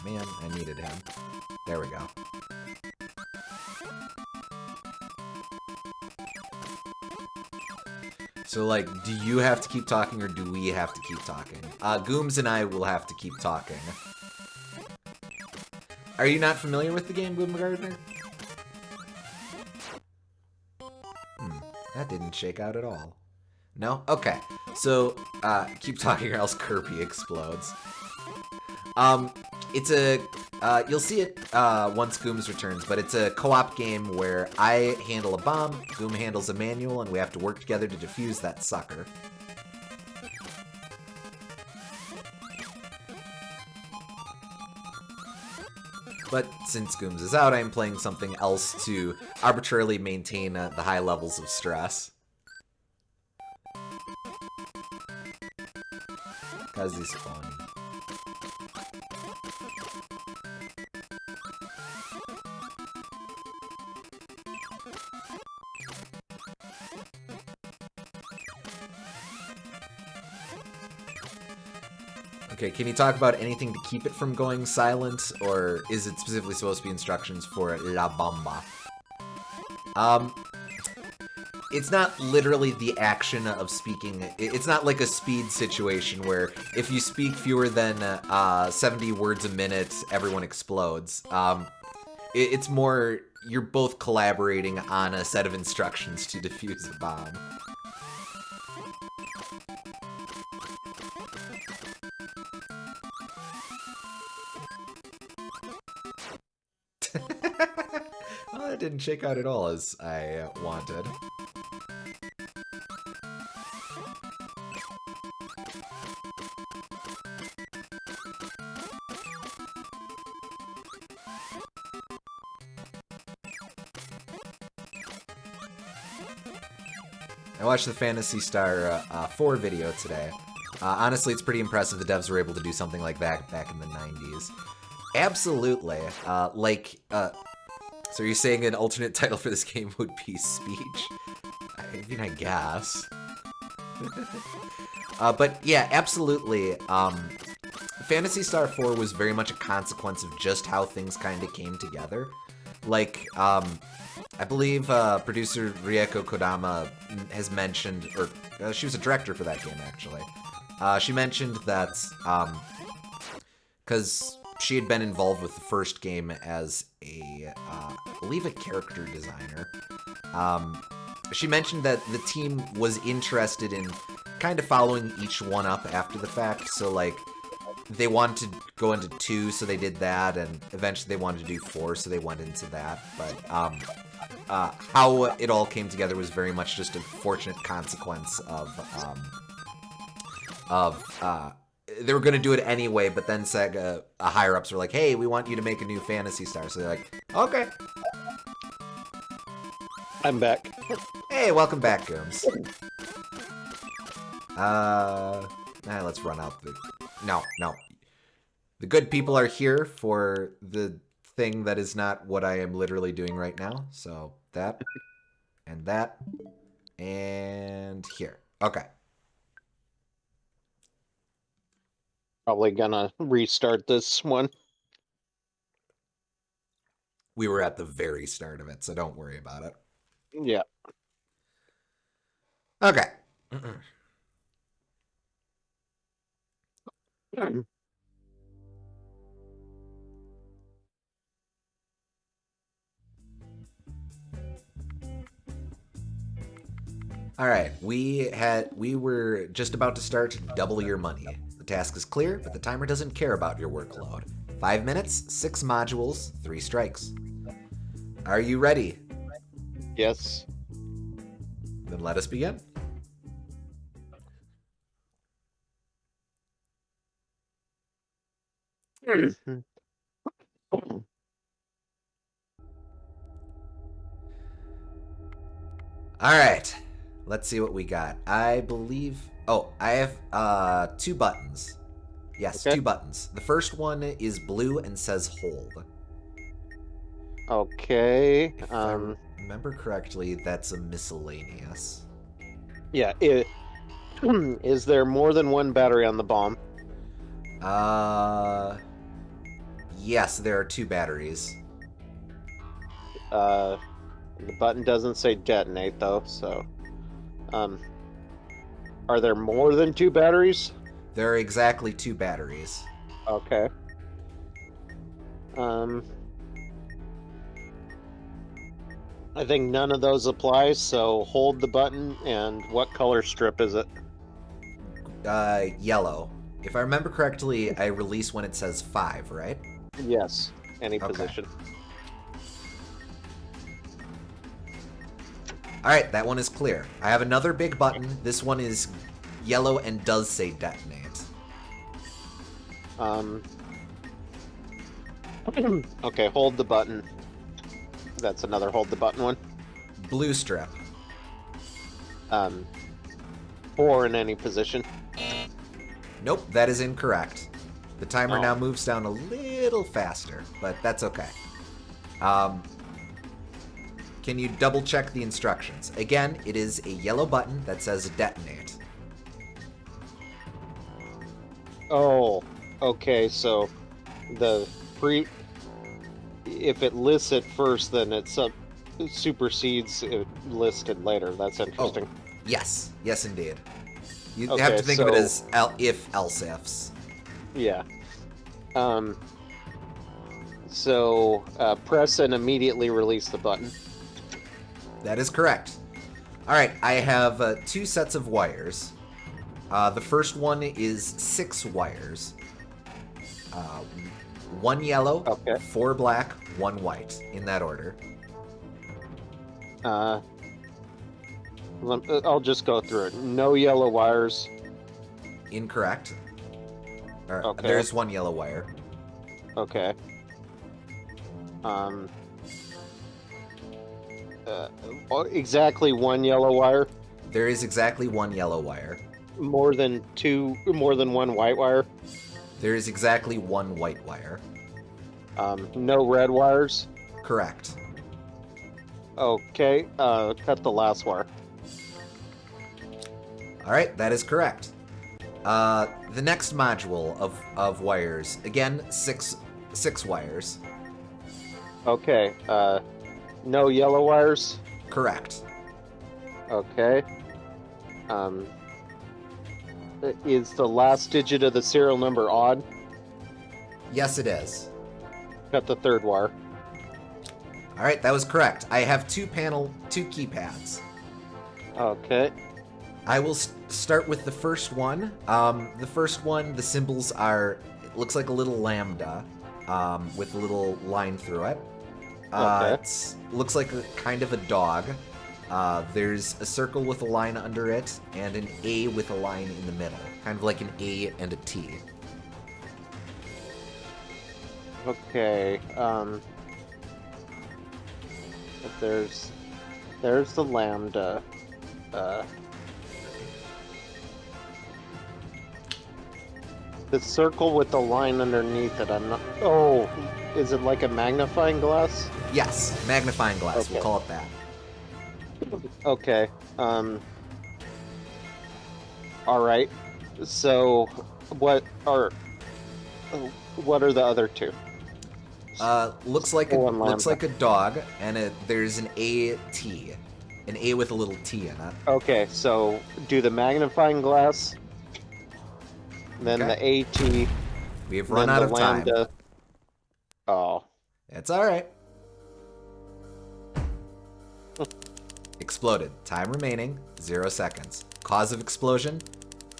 Man, I needed him. There we go. So, like, do you have to keep talking, or do we have to keep talking? Gooms and I will have to keep talking. Are you not familiar with the game, Boom Gardener? That didn't shake out at all. No? Okay. So, keep talking or else Kirby explodes. It's a, you'll see it once Gooms returns, but it's a co-op game where I handle a bomb, Goom handles a manual, and we have to work together to defuse that sucker. But since Gooms is out, I'm playing something else to arbitrarily maintain the high levels of stress. 'Cause he's funny. Okay, can you talk about anything to keep it from going silent, or is it specifically supposed to be instructions for La Bamba? It's not literally the action of speaking. It's not like a speed situation where if you speak fewer than 70 words a minute, everyone explodes. It's more you're both collaborating on a set of instructions to defuse a bomb. Well, that didn't shake out at all as I wanted. I watched the Phantasy Star 4 video today. Honestly, it's pretty impressive the devs were able to do something like that back in the 90s. Absolutely. So you're saying an alternate title for this game would be Speech? I mean, I guess. But yeah, absolutely. Phantasy Star 4 was very much a consequence of just how things kind of came together. Like, I believe producer Rieko Kodama has mentioned, or she was a director for that game, actually. She mentioned that, because she had been involved with the first game as I believe a character designer. She mentioned that the team was interested in kind of following each one up after the fact, so like, they wanted to go into 2, so they did that, and eventually they wanted to do 4, so they went into that, but, how it all came together was very much just a fortunate consequence of they were going to do it anyway, but then Sega higher-ups were like, hey, we want you to make a new Phantasy Star, so they're like, okay. I'm back. Hey, welcome back, Gooms. Let's run out the... No. The good people are here for the thing that is not what I am literally doing right now. So that, and that, and here. Okay. Probably gonna restart this one. We were at the very start of it, so don't worry about it. Yeah. Okay. All right, we were just about to start Double Your Money. The task is clear, but the timer doesn't care about your workload. 5 minutes, 6 modules, 3 strikes. Are you ready? Yes. Then let us begin. All right, let's see what we got. I believe... Oh, I have 2 buttons. Yes, Okay. 2 buttons. The first one is blue and says hold. Okay. If I remember correctly, that's a miscellaneous. Yeah. Is there more than one battery on the bomb? Yes, there are 2 batteries. The button doesn't say detonate though, so. Are there more than 2 batteries? There are exactly 2 batteries. Okay. I think none of those apply, so hold the button, and what color strip is it? Yellow. If I remember correctly, I release when it says 5, right? Yes, any Okay. position. Alright, that one is clear. I have another big button. This one is yellow and does say detonate. Okay, hold the button. That's another hold the button one. Blue strip. 4 in any position. Nope, that is incorrect. The timer Oh. now moves down a little faster, but that's okay. Can you double check the instructions? Again, it is a yellow button that says detonate. Oh, okay. So the if it lists it first, then it supersedes it listed later. That's interesting. Yes, yes indeed. You Okay, have to think of it so- as if-else ifs. Yeah. So press and immediately release the button. That is correct. All right, I have 2 sets of wires. The first one is 6 wires. 1 yellow, Okay. 4 black, 1 white, in that order. I'll just go through it. No yellow wires. Incorrect. Okay. There's 1 yellow wire. Okay. Exactly 1 yellow wire. There is exactly 1 yellow wire. More than 1 white wire. There is exactly 1 white wire. No red wires. Correct. Okay. Cut the last wire. All right, that is correct. The next module of wires, again, 6 wires. Okay. No yellow wires. Correct. Okay. Is the last digit of the serial number odd? Yes, it is. Cut the third wire. All right, that was correct. I have 2 keypads. Okay. I will start with the first one. The first one, the symbols are, it looks like a little lambda with a little line through it. Okay. It looks like kind of a dog. There's a circle with a line under it and an A with a line in the middle. Kind of like an A and a T. Okay. But there's the lambda. The circle with the line underneath it, I'm not... Oh, is it like a magnifying glass? Yes, magnifying glass, we'll Okay. call it that. Okay. Alright. So, what are the other 2? Looks like Skull and a dog, and there's an A with a little T in it. Okay, so do the magnifying glass, then Okay. the AT, We have then run out the of time. lambda. Oh. It's all right. Exploded. Time remaining, 0 seconds. Cause of explosion,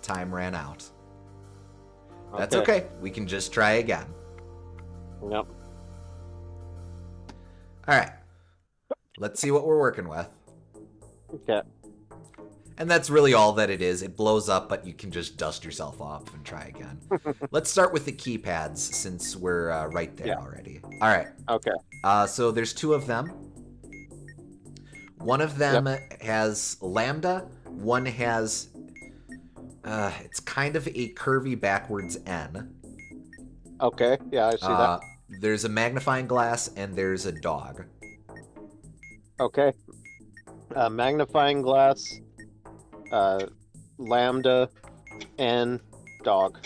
time ran out. That's okay. We can just try again. Yep. All right. Let's see what we're working with. Okay. And that's really all that it is. It blows up, but you can just dust yourself off and try again. Let's start with the keypads since we're right there Yeah. already. All right. Okay. So there's 2 of them. One of them has lambda. One has... it's kind of a curvy backwards N. Okay. Yeah, I see that. There's a magnifying glass and there's a dog. Okay. Magnifying glass, lambda, and dog.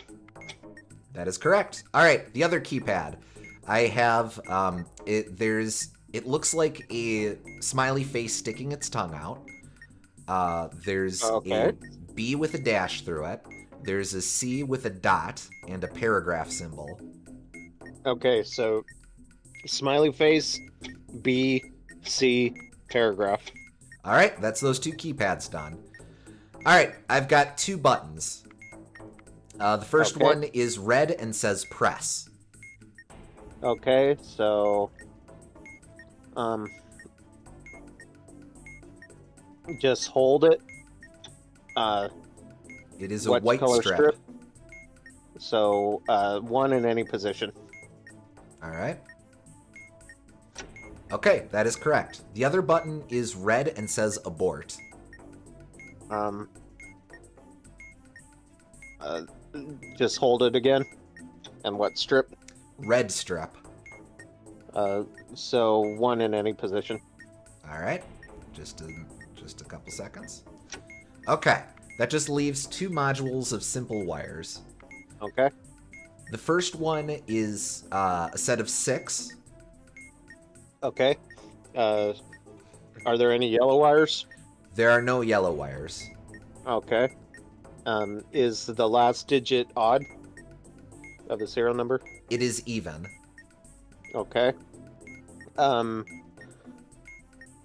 That is correct. All right, the other keypad. I have it looks like a smiley face sticking its tongue out. There's Okay. a B with a dash through it. There's a C with a dot and a paragraph symbol. Okay, so smiley face, B, C, paragraph. All right, that's those 2 keypads done. All right, I've got 2 buttons. The first Okay. one is red and says press. Okay, so just hold it. It is a What white color strip. So 1 in any position. All right. Okay, that is correct. The other button is red and says abort. Uh, just hold it again. And what strip? Red strip. So 1 in any position. All right. Just a couple seconds. Okay. That just leaves 2 modules of simple wires. Okay. The first one is a set of 6. Okay. Are there any yellow wires? There are no yellow wires. Okay. Is the last digit odd of the serial number? It is even. Okay.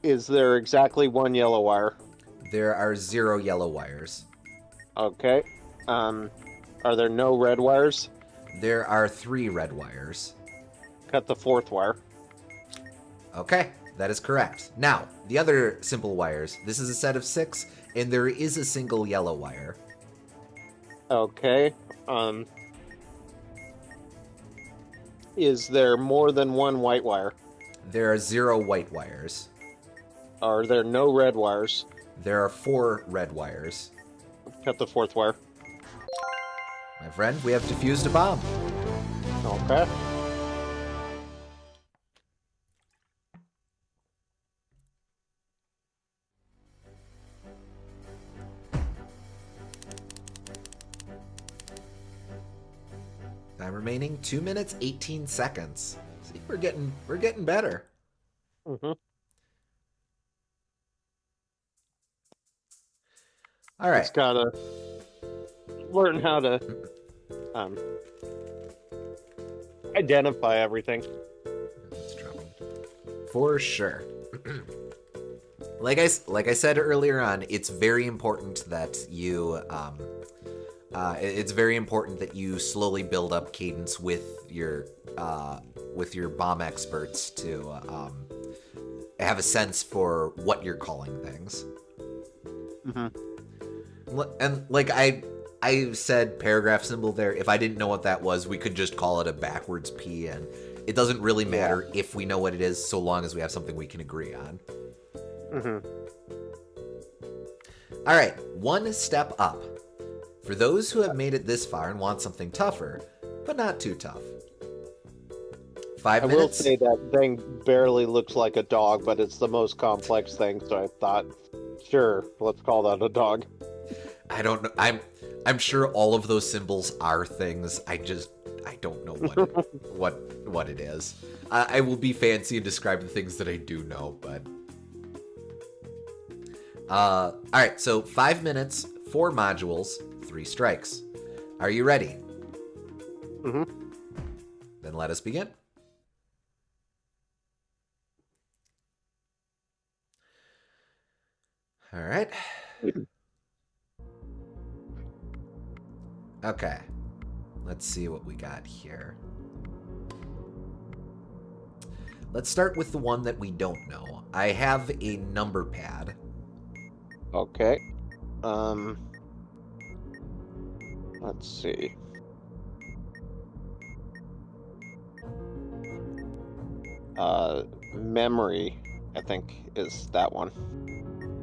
Is there exactly 1 yellow wire? There are 0 yellow wires. Okay. Are there no red wires? There are 3 red wires. Cut the 4th wire. Okay, that is correct. Now, the other simple wires. This is a set of 6, and there is a single yellow wire. Okay. Is there more than 1 white wire? There are 0 white wires. Are there no red wires? There are 4 red wires. Cut the 4th wire. My friend, we have defused a bomb. Okay. Time remaining 2 minutes 18 seconds. See, we're getting better. Mm-hmm. All right. It's gotta learn how to identify everything. That's trouble. For sure. Like I said earlier on, it's very important that you slowly build up cadence with your bomb experts to have a sense for what you're calling things. Mm-hmm. And like I said paragraph symbol there, if I didn't know what that was, we could just call it a backwards P, and it doesn't really matter if we know what it is, so long as we have something we can agree on. Mm-hmm. All right, 1 step up. For those who have made it this far and want something tougher, but not too tough. 5 I will minutes. say that thing barely looks like a dog, but it's the most complex thing, so I thought, sure, let's call that a dog. I don't know. I'm sure all of those symbols are things. I don't know what it is. I will be fancy and describe the things that I do know, but all right. So 5 minutes, 4 modules, 3 strikes. Are you ready? Mm-hmm. Then let us begin. All right. Okay. Let's see what we got here. Let's start with the one that we don't know. I have a number pad. Okay. Let's see. Memory, I think, is that one.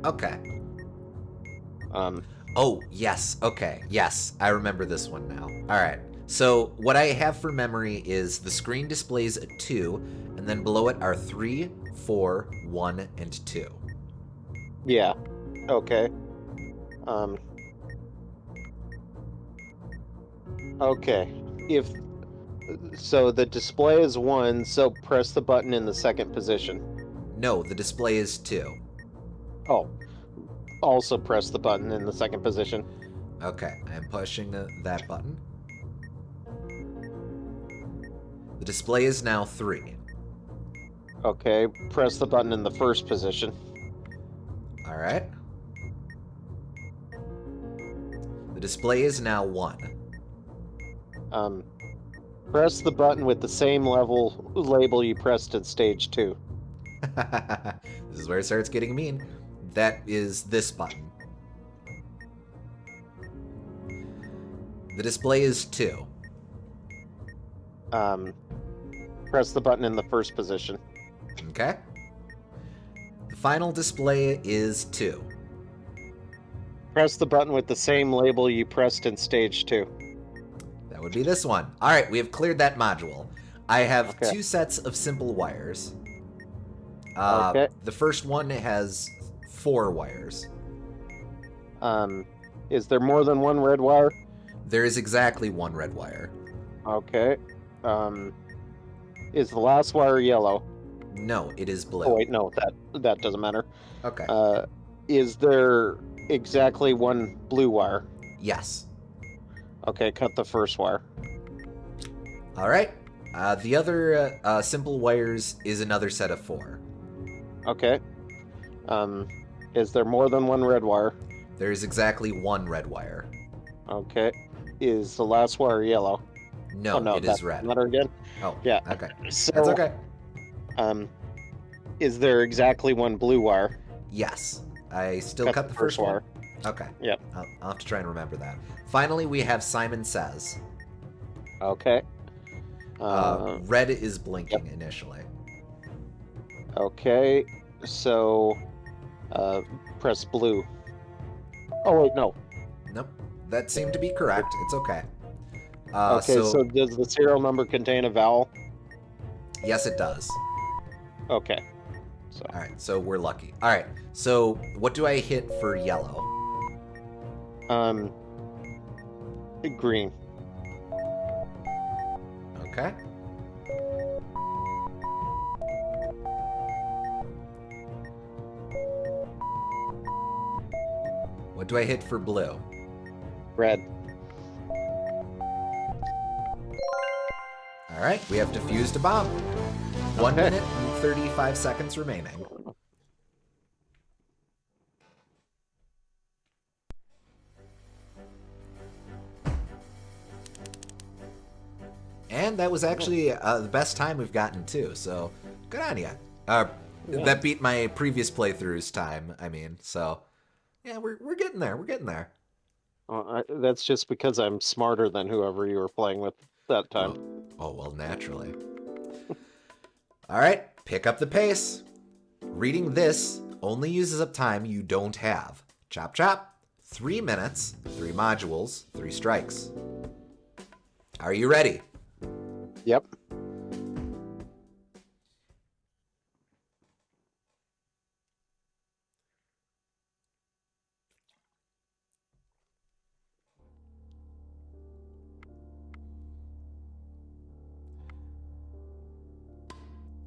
Okay. Oh, yes. Okay. Yes, I remember this one now. All right. So what I have for memory is the screen displays a 2, and then below it are 3, 4, 1, and 2. Yeah. Okay. Okay. So the display is 1, so press the button in the second position. No, the display is 2. Oh. Also press the button in the second position. Okay, I'm pushing that button. The display is now 3. Okay, press the button in the first position. All right. The display is now 1. Press the button with the same label you pressed at stage 2. This is where it starts getting mean. That is this button. The display is 2. Press the button in the first position. Okay. The final display is 2. Press the button with the same label you pressed in stage 2. That would be this one. All right, we have cleared that module. I have Okay. 2 sets of simple wires. Okay. The first one has 4 wires. Is there more than one red wire? There is exactly 1 red wire. Okay. Is the last wire yellow? No, it is blue. Oh wait, no, that doesn't matter. Okay. Is there exactly 1 blue wire? Yes. Okay, cut the first wire. All right. The other simple wires is another set of 4. Okay. Is there more than 1 red wire? There is exactly 1 red wire. Okay. Is the last wire yellow? No, Oh, no, it is red. Matter again. Oh, Yeah. okay. So, That's okay. Is there exactly 1 blue wire? Yes. I still cut the first wire. one. Okay. Yep. I'll have to try and remember that. Finally, we have Simon Says. Okay. Red is blinking initially. Okay. So, press blue. Oh wait, no. Nope. That seemed to be correct. It's okay. Okay, so does the serial number contain a vowel? Yes, it does. Okay. So, All right, so we're lucky. All right, so what do I hit for yellow? green. Okay. What do I hit for blue? Red. All right, we have defused a bomb. 1 Okay. minute and 35 seconds remaining. And that was actually the best time we've gotten too, so good on you. That beat my previous playthrough's time, I mean, so yeah, we're getting there, we're getting there. That's just because I'm smarter than whoever you were playing with that time. Oh well, naturally. All right, pick up the pace. Reading this only uses up time you don't have. Chop chop. 3 minutes, 3 modules, 3 strikes. Are you ready? Yep.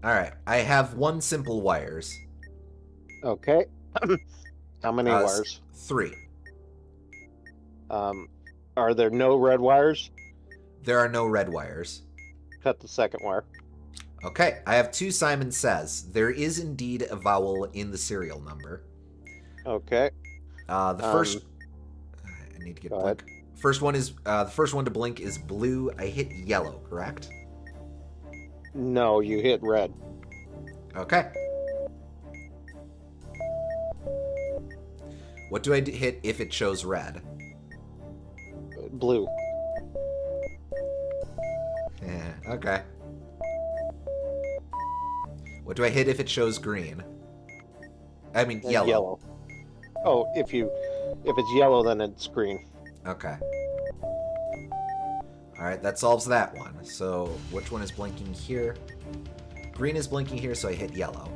All right, I have 1 simple wires. Okay. How many wires? 3. Are there no red wires? There are no red wires. Cut the second wire. Okay, I have 2 Simon Says. There is indeed a vowel in the serial number. Okay. The first... I need to get Go blink. First one is the first one to blink is blue. I hit yellow, correct? No, you hit red. Okay. What do I hit if it shows red? Blue. Yeah, okay. What do I hit if it shows green? I mean yellow. Oh, if it's yellow, then it's green. Okay. Alright, that solves that one. So, which one is blinking here? Green is blinking here, so I hit yellow.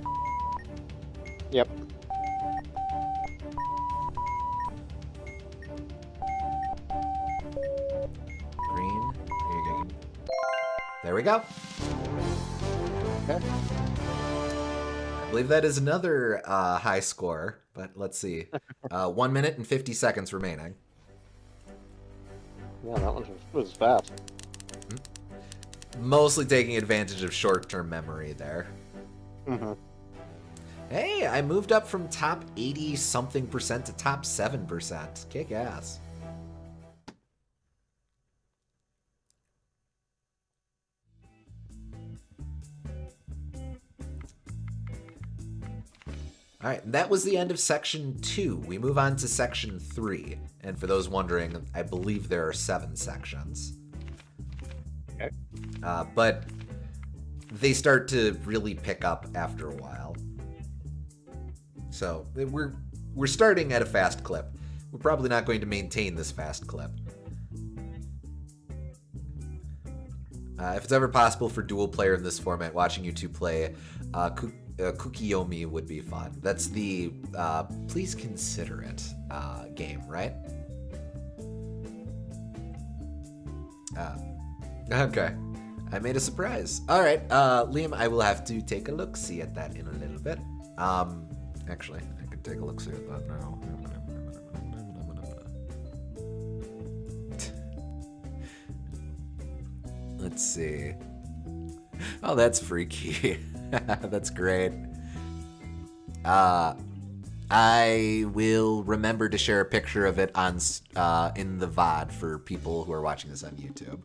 Yep. Green. There you go. There we go. Okay. I believe that is another high score, but let's see. 1 minute and 50 seconds remaining. Yeah, that one was fast. Mostly taking advantage of short-term memory there. Mm-hmm. Hey, I moved up from top 80-something% to top 7%. Kick ass. All right, that was the end of section 2. We move on to section 3. And for those wondering, I believe there are 7 sections. Okay. But they start to really pick up after a while. So we're starting at a fast clip. We're probably not going to maintain this fast clip. If it's ever possible for dual player in this format, watching you two play Kukiyomi would be fun. That's the please consider it game, right? Okay. I made a surprise. All right, Liam, I will have to take a look-see at that in a little bit. Actually, I could take a look-see at that now. Let's see. Oh, that's freaky. That's great. I will remember to share a picture of it on in the VOD for people who are watching this on YouTube.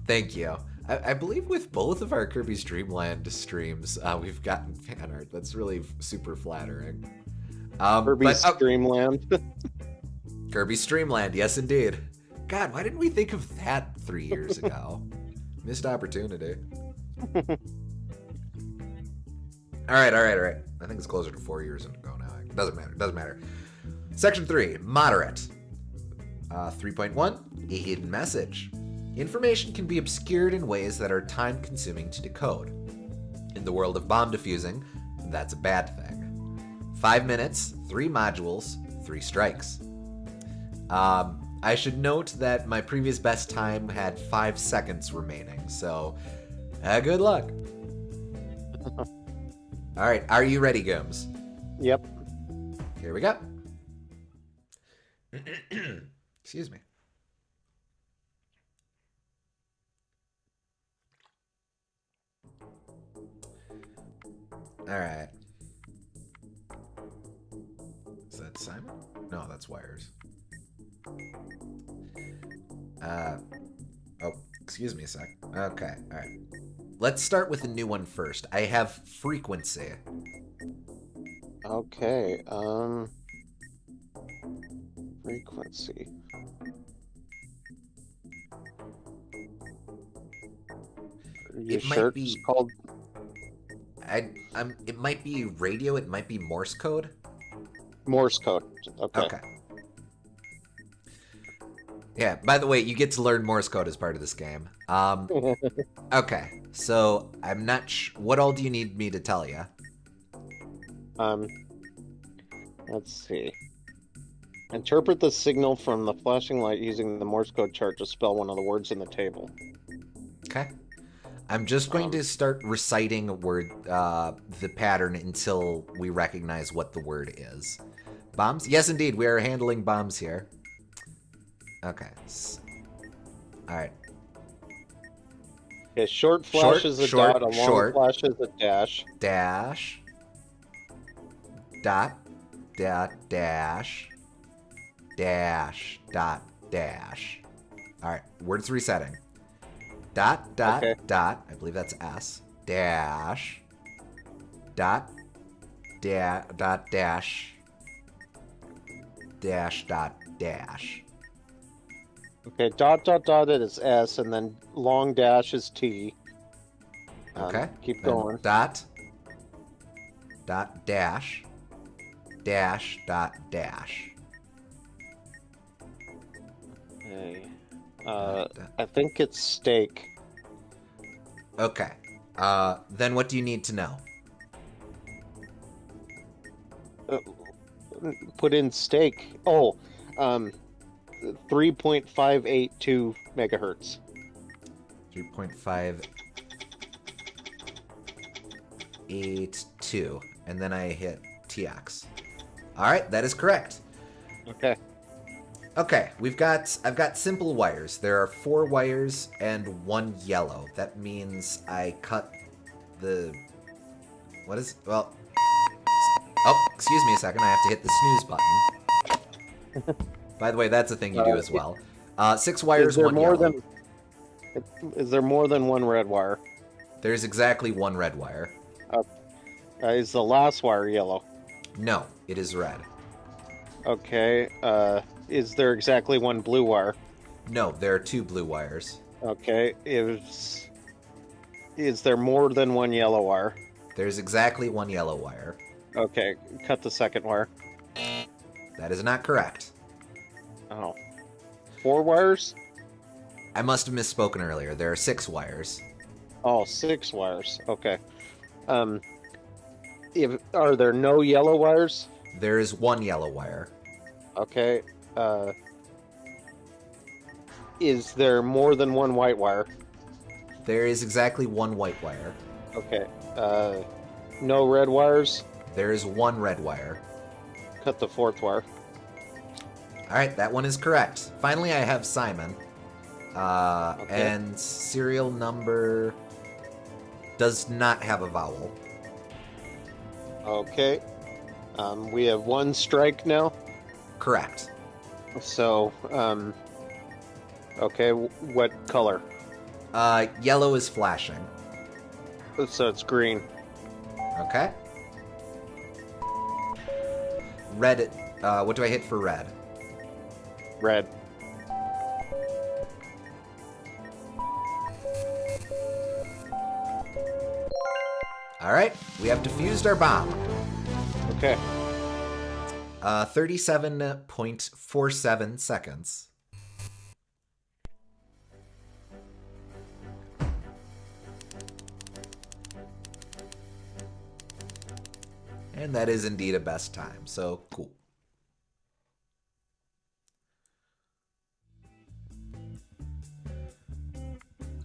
Thank you. I believe with both of our Kirby's Dreamland streams, we've gotten fan art. That's really super flattering. Kirby's Dreamland. Kirby's Dreamland, yes indeed. God, why didn't we think of that 3 years ago? Missed opportunity. All right. I think it's closer to 4 years ago now. It doesn't matter. Section 3, moderate. 3.1, a hidden message. Information can be obscured in ways that are time-consuming to decode. In the world of bomb defusing, that's a bad thing. 5 minutes, 3 modules, 3 strikes. I should note that my previous best time had 5 seconds remaining, so good luck. All right, are you ready, Gooms? Yep. Here we go. Excuse me. All right. Is that Simon? No, that's Wires. Oh, excuse me a sec. Okay, all right. Let's start with a new one first. I have frequency. Okay, frequency. Are you sure it's called? It might be radio. It might be Morse code. Morse code. Okay. Yeah. By the way, you get to learn Morse code as part of this game. Okay. So I'm not. What all do you need me to tell you? Let's see. Interpret the signal from the flashing light using the Morse code chart to spell one of the words in the table. Okay. I'm just going to start reciting the pattern until we recognize what the word is. Bombs? Yes, indeed. We are handling bombs here. Okay. All right. Okay, short flash is a dot, a long flash is a dash. Dash. Dot. Dot. Dash. Dash. Dot. Dash. All right. Word's resetting. Dot, dot, dot. I believe that's S. Dash. Dot. Dot, dash. Dash, dot, dash. Okay, dot, dot, dot is S, and then long dash is T. Okay. Keep going. Dot. Dot, dash. Dash, dot, dash. Okay. I think it's steak. Okay. Then what do you need to know? Put in steak. Oh, 3.582 megahertz. 3.582, and then I hit TX. All right, that is correct. Okay. Okay, I've got simple wires. There are 4 wires and 1 yellow. That means I cut the... Well... Oh, excuse me a second. I have to hit the snooze button. By the way, that's a thing you do as well. 6 wires, 1 yellow. Is there more than 1 red wire? There's exactly 1 red wire. Is the last wire yellow? No, it is red. Okay, is there exactly 1 blue wire? No, there are 2 blue wires. Okay, is there more than 1 yellow wire? There's exactly 1 yellow wire. Okay, cut the second wire. That is not correct. Oh. 4 wires? I must have misspoken earlier. There are 6 wires. Oh, 6 wires. Okay. Are there no yellow wires? There is 1 yellow wire. Okay. Is there more than 1 white wire? There is exactly 1 white wire. Okay. No red wires? There is 1 red wire. Cut the 4th wire. Alright, that one is correct. Finally, I have Simon. Okay. And serial number does not have a vowel. Okay. We have 1 strike now. Correct. So, okay, what color? Yellow is flashing. So it's green. Okay. Red, what do I hit for red? Red. Alright, we have defused our bomb. Okay. 37.47 seconds. And that is indeed a best time, so cool.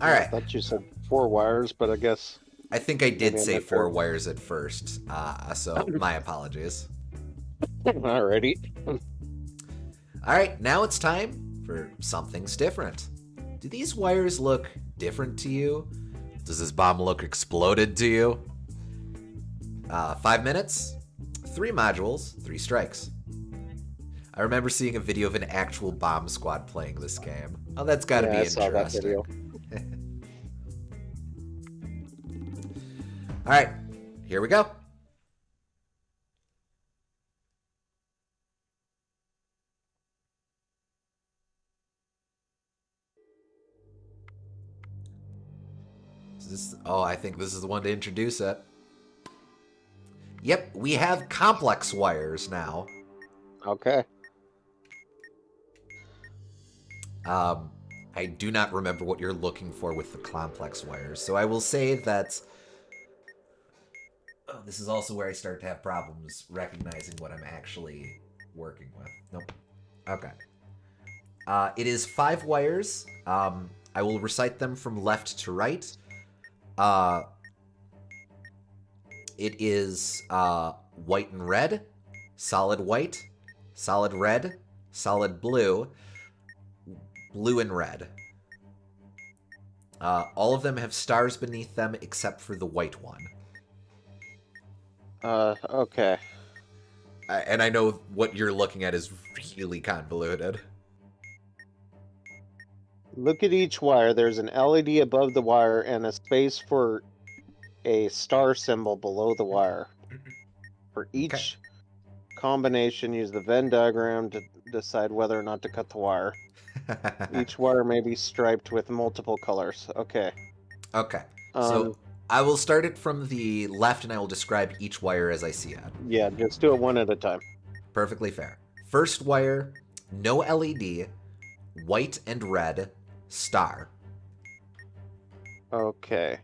All right. I thought you said 4 wires, but I guess... I think I did Maybe I'm say not 4 sure. wires at first, so my apologies. Alrighty. All right, now it's time for something's different. Do these wires look different to you? Does this bomb look exploded to you? 5 minutes, 3 modules, 3 strikes. I remember seeing a video of an actual bomb squad playing this game. Oh, that's got to be I saw that interesting. video. All right, here we go. I think this is the one to introduce it. Yep, we have complex wires now. Okay. I do not remember what you're looking for with the complex wires, so I will say that... Oh, this is also where I start to have problems recognizing what I'm actually working with. Nope. Okay. It is 5 wires. I will recite them from left to right. It is white and red, solid white, solid red, solid blue, blue and red. All of them have stars beneath them except for the white one. Okay. And I know what you're looking at is really convoluted. Look at each wire. There's an LED above the wire and a space for a star symbol below the wire. For each combination, use the Venn diagram to decide whether or not to cut the wire. Each wire may be striped with multiple colors. Okay. Okay. So I will start it from the left and I will describe each wire as I see it. Yeah, just do it one at a time. Perfectly fair. First wire, no LED, white and red, star. Okay.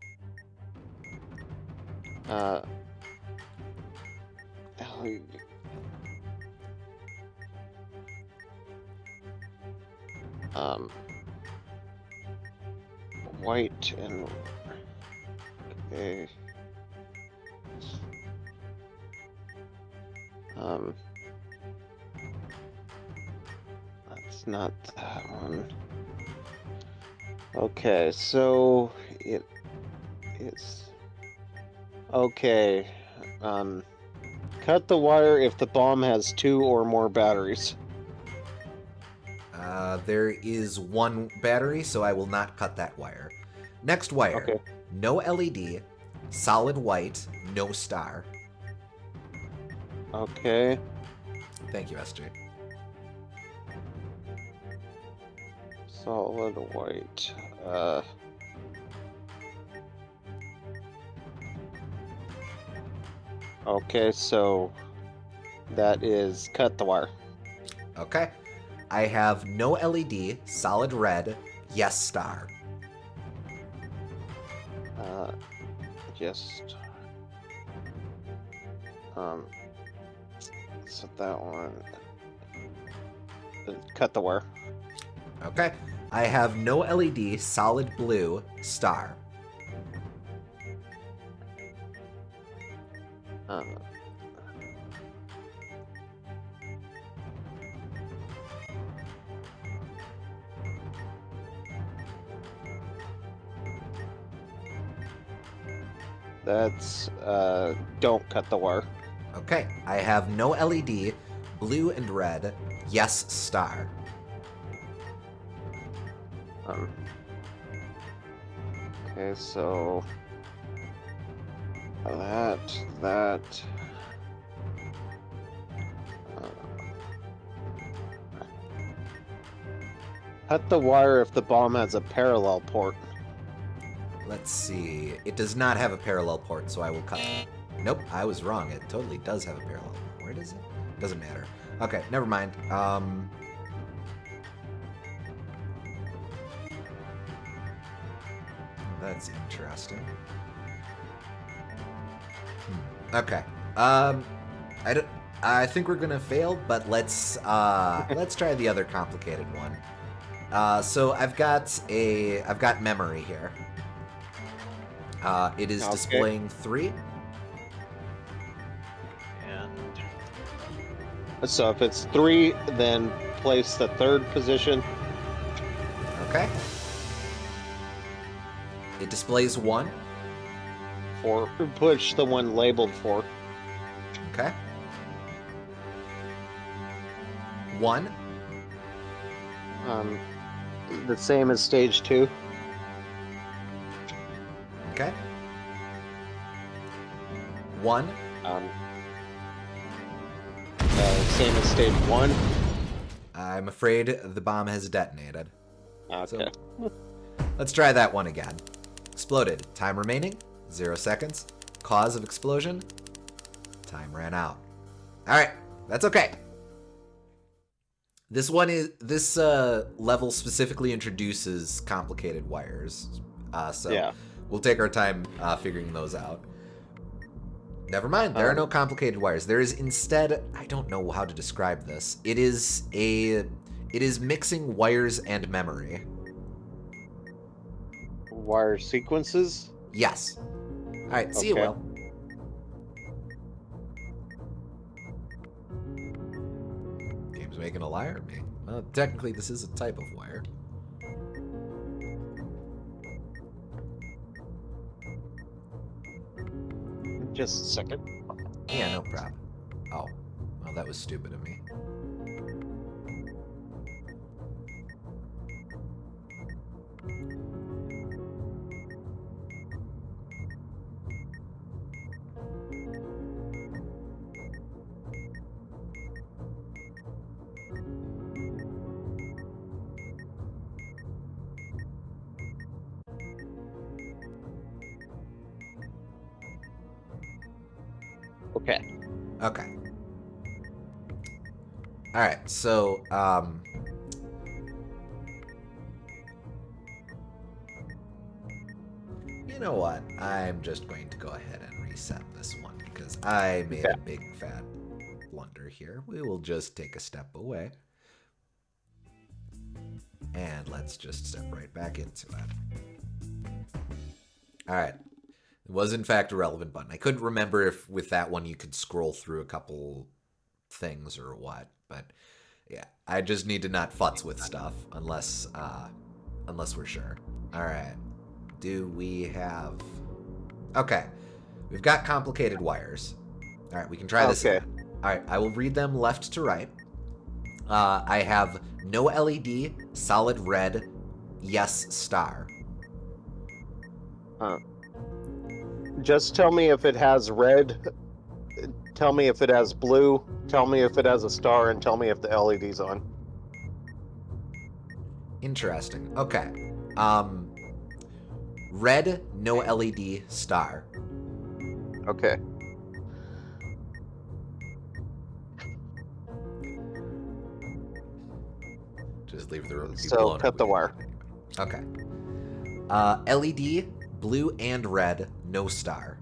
White and okay. That's not that one. Okay, so it's okay. Cut the wire if the bomb has 2 or more batteries. There is 1 battery, so I will not cut that wire. Next wire, Okay. no LED, solid white, no star. Okay. Thank you, SJ. Solid white. Okay, so that is cut the wire. Okay. I have no LED, solid red, yes star. Just set that one. Cut the wire. Okay. I have no LED, solid blue, star. That's don't cut the wire. Okay. I have no LED, blue and red, yes star. Okay, so that. Cut the wire if the bomb has a parallel port. Let's see. It does not have a parallel port, so I will cut it. Nope, I was wrong. It totally does have a parallel port. Where is it? Doesn't matter. Okay, never mind. That's interesting. Okay. I think we're gonna fail, but let's try the other complicated one. So I've got memory here. It is displaying 3. And so if it's 3, then place the 3rd position. Okay. It displays 1. 4. Push the one labeled 4. Okay. 1. The same as stage 2. Okay. 1. Same as stage 1. I'm afraid the bomb has detonated. Okay. So, let's try that one again. Exploded. Time remaining, 0 seconds. Cause of explosion, time ran out. Alright, that's okay. This level specifically introduces complicated wires. So yeah. We'll take our time figuring those out. Never mind, there are no complicated wires. There is instead, I don't know how to describe this. It is mixing wires and memory. Wire sequences? Yes. Alright, see you, Will. Game's making a liar of me. Well, technically this is a type of wire. Just a second. Yeah, no problem. Oh, well, that was stupid of me. Okay. Okay. Alright, so, you know what? I'm just going to go ahead and reset this one because I made a big fat blunder here. We will just take a step away. And let's just step right back into it. Alright. It was in fact a relevant button. I couldn't remember if with that one you could scroll through a couple things or what, but yeah, I just need to not futz with stuff unless we're sure. All right, do we have? Okay, we've got complicated wires. All right, we can try this. Okay. All right, I will read them left to right. I have no LED, solid red, yes star. Just tell me if it has red, tell me if it has blue, tell me if it has a star, and tell me if the LED's on. Interesting. Okay. Red, no LED, star. Okay. Just leave the room. Be So blown cut up the again. wire. Okay. LED, blue and red, no star.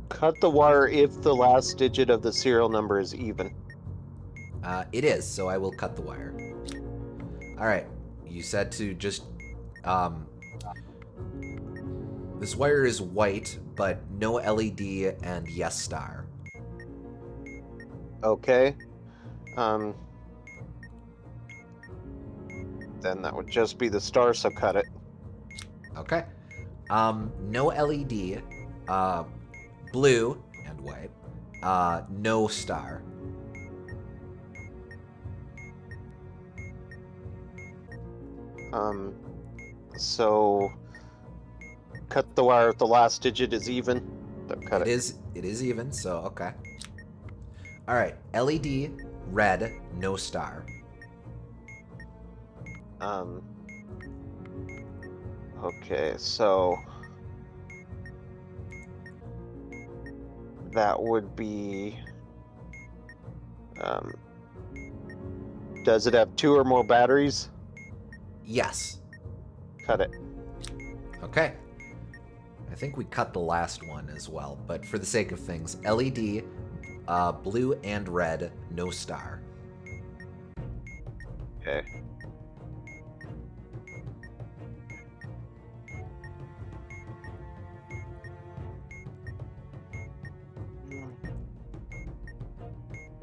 Cut the wire if the last digit of the serial number is even. It is, so I will cut the wire. All right. You said to just this wire is white, but no LED and yes star. Okay. Then that would just be the star, so cut it. Okay. No LED, blue and white, no star. So cut the wire if the last digit is even. So cut it. It is even, so okay. All right. LED, red, no star. Okay, so that would be. Does it have 2 or more batteries? Yes. Cut it. Okay. I think we cut the last one as well, but for the sake of things, LED, blue and red, no star. Okay.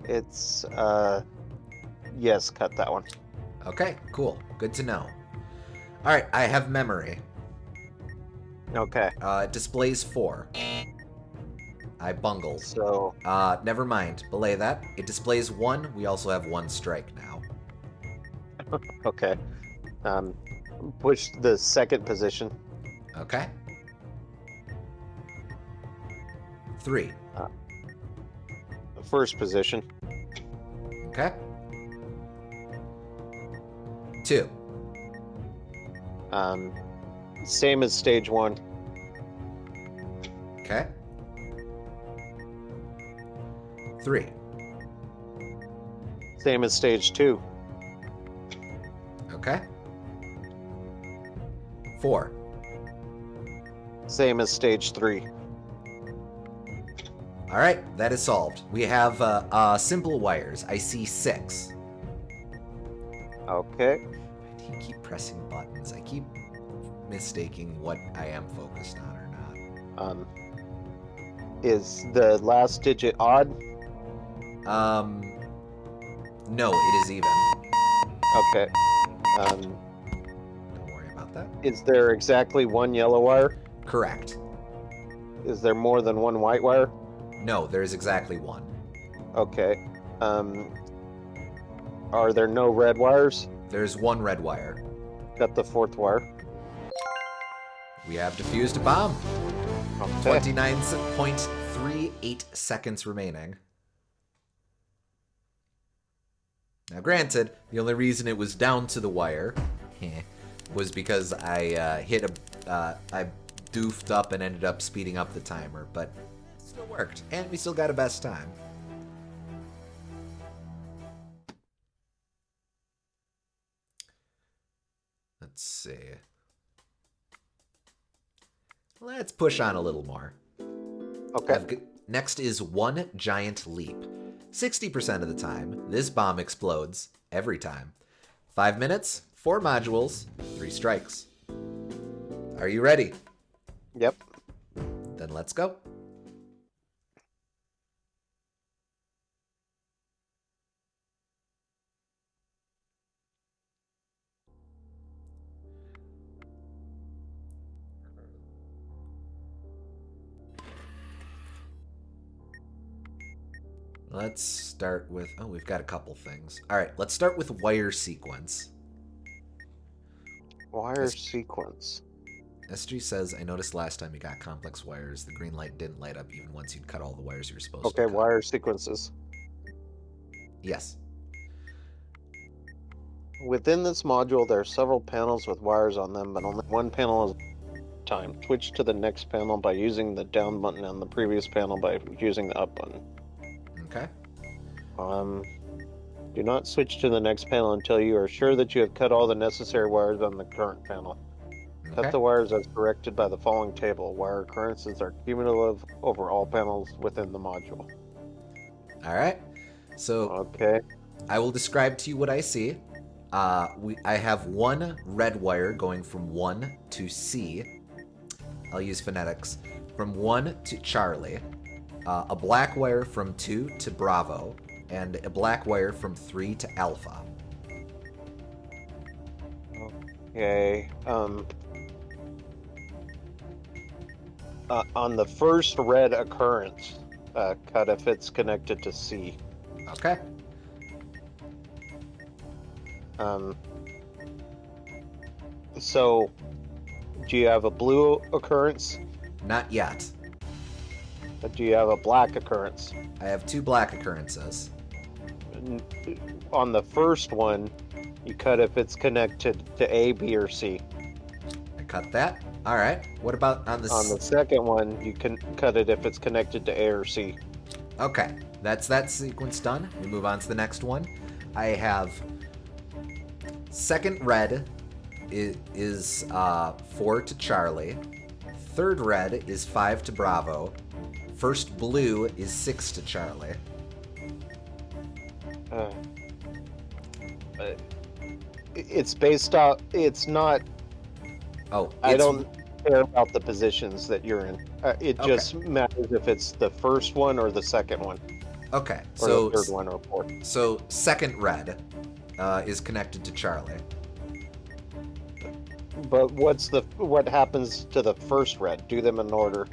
It's yes, cut that one. Okay, cool. Good to know. All right, I have memory. Okay. It displays 4. I bungled. So Never mind. Belay that. It displays 1. We also have 1 strike now. okay. Push the second position. Okay. 3. First position. Okay. 2. Same as stage 1. Okay. 3. Same as stage 2. Okay. 4. Same as stage 3. All right, that is solved. We have simple wires. I see 6. Okay. I keep pressing buttons. I keep mistaking what I am focused on or not. Is the last digit odd? No, it is even. Okay. Don't worry about that. Is there exactly 1 yellow wire? Correct. Is there more than 1 white wire? No, there is exactly 1. Okay. Are there no red wires? There's 1 red wire. Cut the 4th wire. We have defused a bomb. Okay. 29.38 seconds remaining. Now, granted, the only reason it was down to the wire was because I I doofed up and ended up speeding up the timer, but it still worked, and we still got a best time. Let's see. Let's push on a little more. Okay. Next is One Giant Leap. 60% of the time, this bomb explodes every time. 5 minutes, 4 modules, 3 strikes. Are you ready? Yep. Then let's go. Let's start with... Oh, we've got a couple things. All right, let's start with wire sequence. Wire sequence. SG says, I noticed last time you got complex wires, the green light didn't light up even once you'd cut all the wires you were supposed to Okay, cut. wire sequences. Yes. Within this module, there are several panels with wires on them, but only one panel is time. Switch to the next panel by using the down button and the previous panel by using the up button. Okay. Do not switch to the next panel until you are sure that you have cut all the necessary wires on the current panel. Cut Okay. the wires as directed by the following table. Wire occurrences are cumulative over all panels within the module. All right. So Okay. I will describe to you what I see. I have one red wire going from 1 to C. I'll use phonetics. From 1 to Charlie. A black wire from 2 to Bravo. And a black wire from 3 to Alpha. Okay. On the first red occurrence, cut if it's connected to C. Okay. So, do you have a blue occurrence? Not yet. Do you have a black occurrence? I have 2 black occurrences. On the first one, you cut if it's connected to A, B, or C. I cut that. All right. What about on the... On the second one, you can cut it if it's connected to A or C. Okay. That's that sequence done. We move on to the next one. I have... Second red is 4 to Charlie. Third red is 5 to Bravo. First blue is 6 to Charlie. It's based off. It's not. Oh, I don't care about the positions that you're in. It Okay. just matters if it's the first one or the second one, Okay, or so the third one or fourth. so second red is connected to Charlie. But what happens to the first red? Do them in order.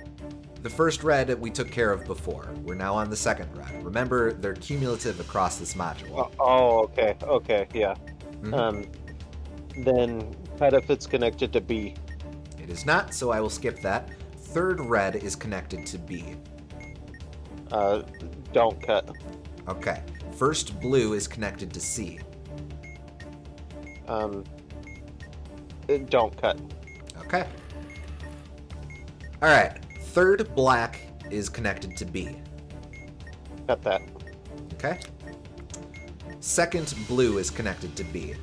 The first red we took care of before. We're now on the second red. Remember, they're cumulative across this module. Oh, okay, yeah. Mhm. Then cut if it's connected to B. It is not, so I will skip that. Third red is connected to B. Don't cut. Okay. First blue is connected to C. Don't cut. Okay. All right. Third black is connected to B. Cut that. Okay. Second blue is connected to B.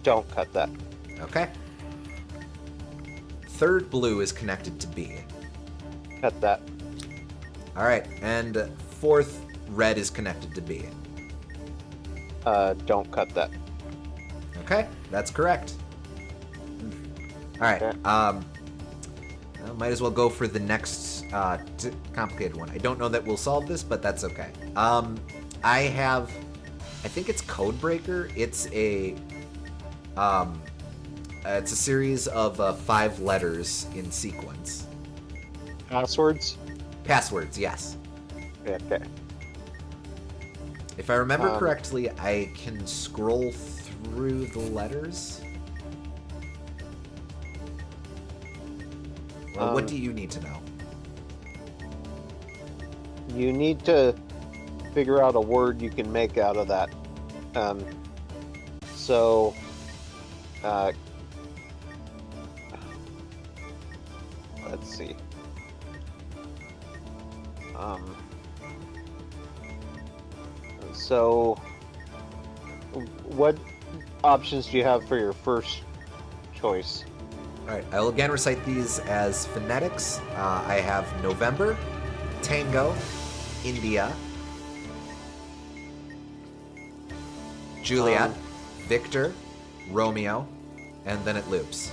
Don't cut that. Okay. Third blue is connected to B. Cut that. All right. And fourth red is connected to B. Don't cut that. Okay, that's correct. All right. Okay. I might as well go for the next complicated one. I don't know that we'll solve this, but that's okay. I have, I think it's Codebreaker. It's a series of 5 letters in sequence. Passwords? Passwords, yes. Okay. If I remember correctly, I can scroll through the letters. Well, what do you need to know? You need to figure out a word you can make out of that. So, let's see. So, what options do you have for your first choice? All right, I will again recite these as phonetics. I have November, Tango, India, Juliet, Victor, Romeo, and then it loops.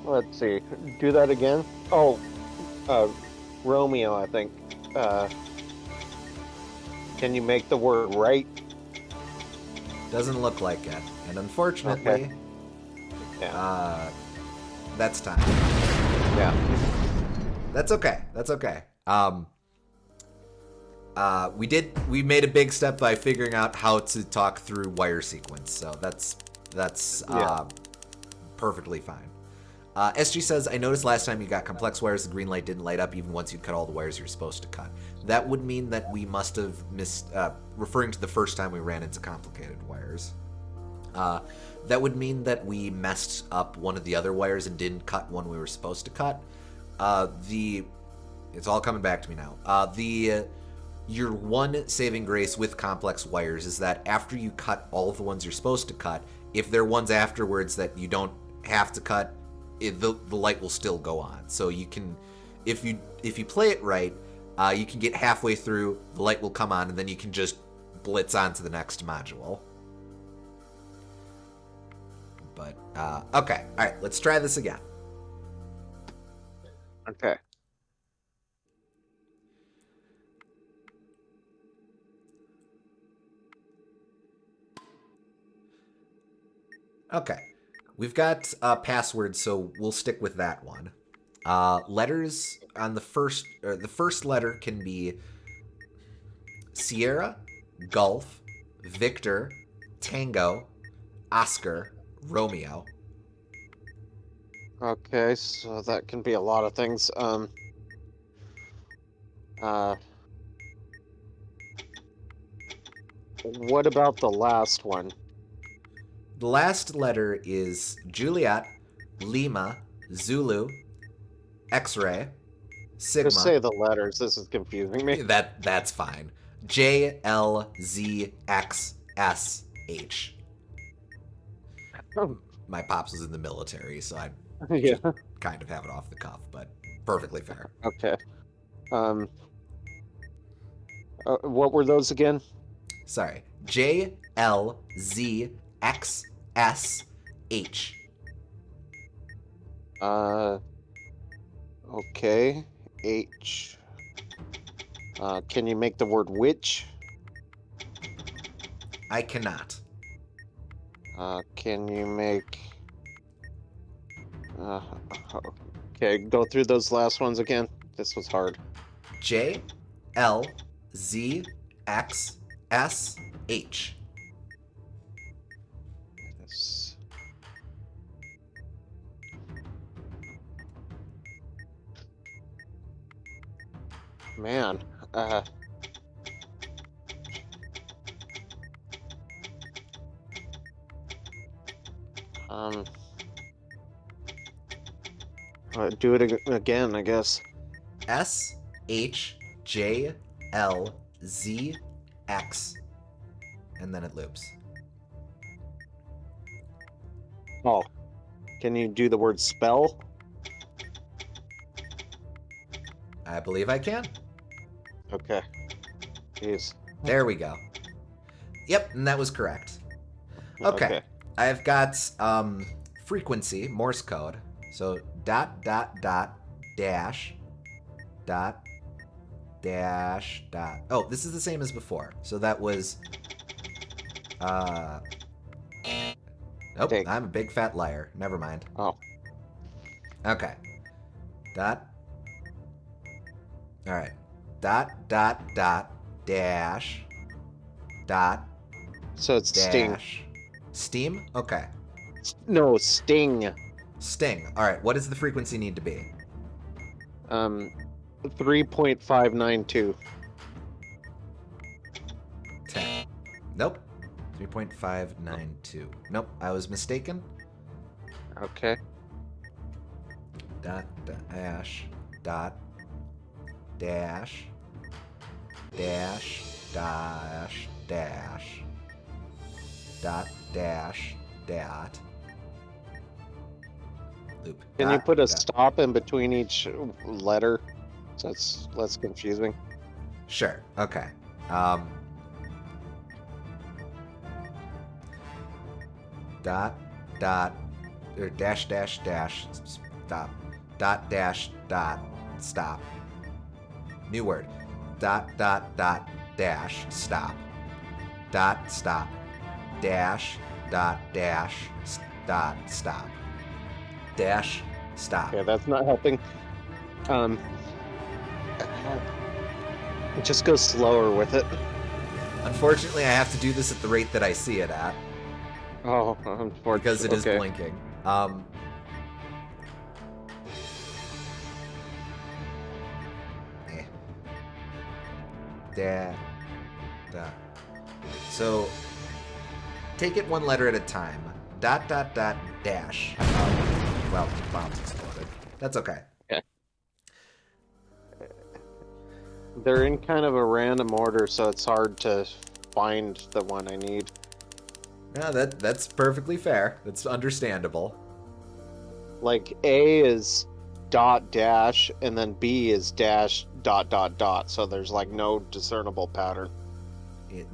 Let's see. Do that again. Oh, Romeo, I think. Can you make the word right? Doesn't look like it. And unfortunately, Okay. Yeah. that's time. Yeah. That's okay. That's okay. We made a big step by figuring out how to talk through wire sequence, so that's Yeah. perfectly fine. SG says, I noticed last time you got complex wires, the green light didn't light up even once you cut all the wires you're supposed to cut. That would mean that we must have missed, referring to the first time we ran into complicated wires. That would mean that we messed up one of the other wires and didn't cut one we were supposed to cut. It's all coming back to me now. Your one saving grace with complex wires is that after you cut all of the ones you're supposed to cut, if there are ones afterwards that you don't have to cut, the light will still go on. So you can, if you play it right, you can get halfway through, the light will come on, and then you can just blitz on to the next module. But, okay. All right, let's try this again. Okay. Okay. We've got passwords, so we'll stick with that one. Letters on the first letter can be Sierra, Golf, Victor, Tango, Oscar, Romeo. Okay, so that can be a lot of things. What about the last one? The last letter is Juliet, Lima, Zulu, X-ray, Sigma. Just say the letters. This is confusing me. That's fine. J, L, Z, X, S, H. My pops was in the military, so I Yeah. kind of have it off the cuff, but perfectly fair. Okay. What were those again? Sorry. J, L, Z, X, S, H. Okay. H. Can you make the word witch? I cannot. Can you make... okay, go through those last ones again. This was hard. J, L, Z, X, S, H. This... Man, do it again, I guess. S, H, J, L, Z, X. And then it loops. Oh, can you do the word spell? I believe I can. Okay. Jeez. There we go. Yep, and that was correct. Okay. I've got frequency, Morse code. So dot, dot, dot, dash, dot, dash, dot. Oh, this is the same as before. So that was... Nope, Dang. I'm a big fat liar. Never mind. Oh. Okay. Dot. All right. Dot, dot, dot, dash, dot, So it's sting. dash. Steam? Okay. No, sting. Sting. All right. What does the frequency need to be? 3.592. 10. Nope. 3.592. Nope. I was mistaken. Okay. Dot, dash, dot, dash, dash, dash, dash, dot, dash, dot, loop. Can you Dot, put a dot. stop in between each letter so it's less confusing? Sure. Okay. Dot, dot, or dash, dash, dash, stop. Dot, dash, dot, stop. New word. Dot, dot, dot, dash, stop. Dot, stop. Dash, dot, dash, dot, stop. Dash, stop. Okay, that's not helping. Just go slower with it. Unfortunately, I have to do this at the rate that I see it at. Oh, unfortunately. Because it is okay. blinking. Da. Da. So, take it one letter at a time. Dot, dot, dot, dash. Well, bombs exploded. That's okay. Okay. They're in kind of a random order, so it's hard to find the one I need. No, that's perfectly fair. That's understandable. Like A is dot dash, and then B is dash dot dot dot. So there's like no discernible pattern.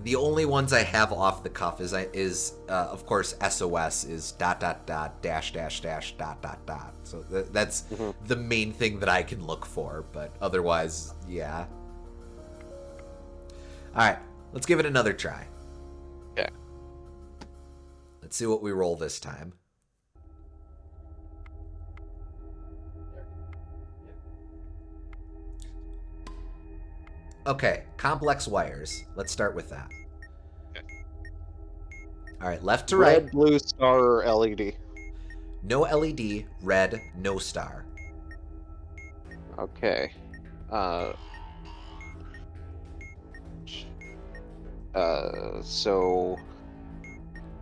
The only ones I have off the cuff is of course SOS is dot dot dot dash dash dash dot dot dot. So that's the main thing that I can look for. But otherwise, yeah. All right, let's give it another try. Okay. Let's see what we roll this time. Okay, complex wires. Let's start with that. Okay. All right, left to Red, right. blue, star, or LED. No LED, red, no star. Okay. So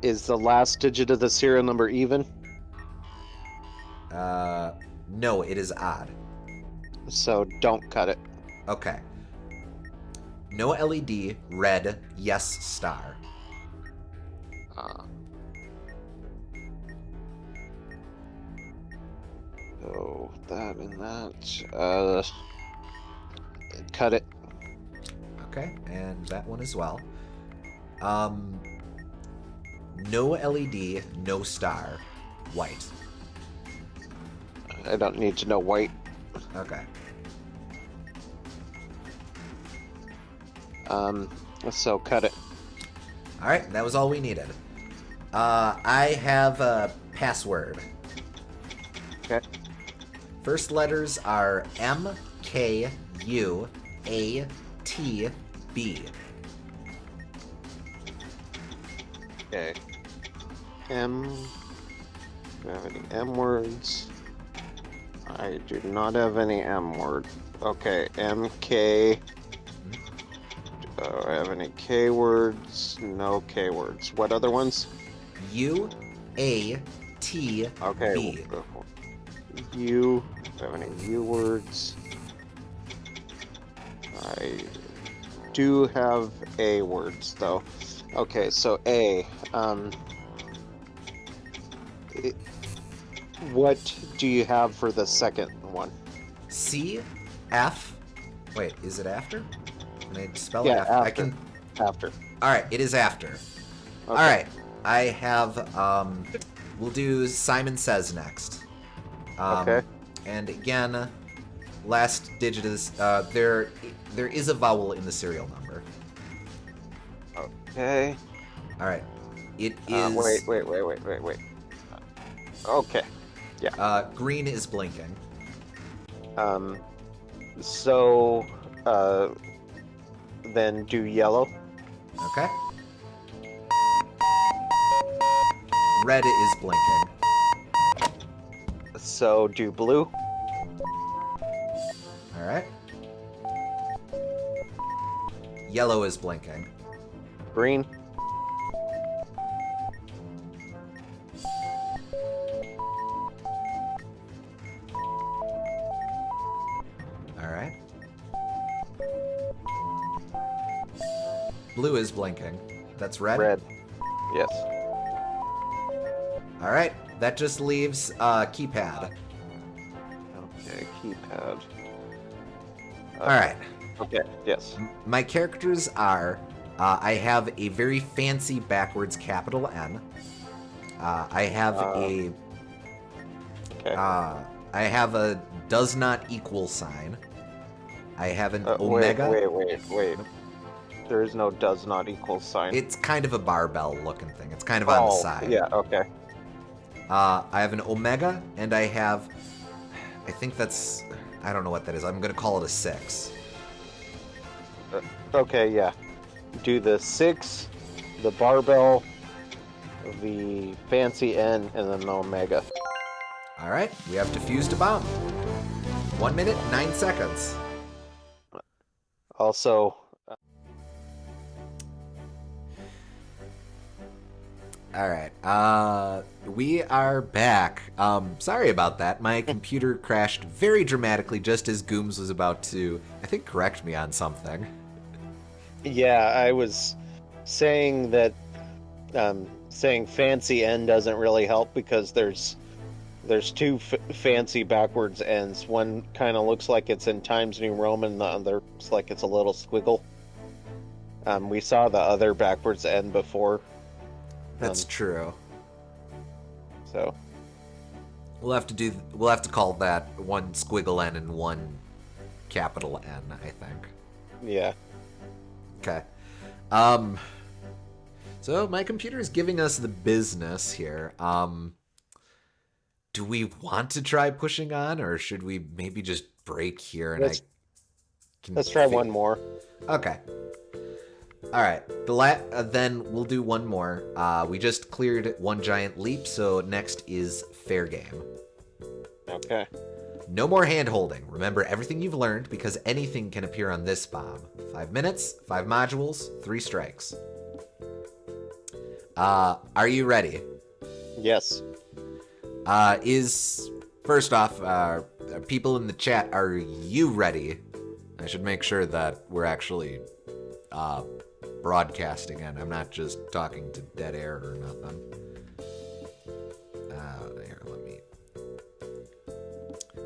is the last digit of the serial number even? No, it is odd. So don't cut it. Okay. No LED, red, yes, star. So that and that. Cut it. Okay, and that one as well. No LED, no star, white. I don't need to know white. Okay. So cut it. All right, that was all we needed. I have a password. Okay. First letters are M, K, U, A, T, B. Okay. M. Do I have any M words? I do not have any M word. Okay, M, K. Do I have any K words? No K words. What other ones? U, A, T, Okay. B. U. Do I have any U words? I do have A words though. Okay, so A. What do you have for the second one? C, F. Wait, is it after? Can I spell Yeah, it after? I after. can. After. All right, it is after. Okay. All right, I have. We'll do Simon Says next. Okay. And again, last digit is there. There is a vowel in the serial number. Okay. All right, it is. Wait. Okay. Green is blinking. So, then do yellow. Okay. Red is blinking. So do blue. All right. Yellow is blinking. Green. All right. Blue is blinking. That's red. Red. Yes. All right. That just leaves keypad. Okay, keypad. All right. Okay, yes. My characters are. I have a very fancy backwards capital N. I have a. Okay. I have a does not equal sign. I have an omega. Wait. There is no does not equal sign. It's kind of a barbell looking thing. It's kind of on the side. Yeah, okay. I have an omega, and I have. I think that's. I don't know what that is. I'm going to call it a 6. Okay, yeah. Do the 6, the barbell, the fancy N, and then the omega. All right. We have defused a bomb. 1 minute, 9 seconds. Also, All right. We are back. Sorry about that. My computer crashed very dramatically just as Gooms was about to, I think, correct me on something. Yeah, I was saying that saying fancy N doesn't really help because there's two fancy backwards ends. One kind of looks like it's in Times New Roman, the other looks like it's a little squiggle. We saw the other backwards end before, That's true. so We'll have to call that one squiggle N and one capital N, I think. yeah. Okay. So my computer is giving us the business here. Do we want to try pushing on, or should we maybe just break here and Let's I can let's try one more. Okay. All right. Then we'll do one more. We just cleared one giant leap, so next is fair game. Okay. No more hand holding. Remember everything you've learned because anything can appear on this bomb. 5 minutes, 5 modules, 3 strikes. Are you ready? Yes. First off, people in the chat, are you ready? I should make sure that we're actually broadcasting and I'm not just talking to dead air or nothing. Here, let me.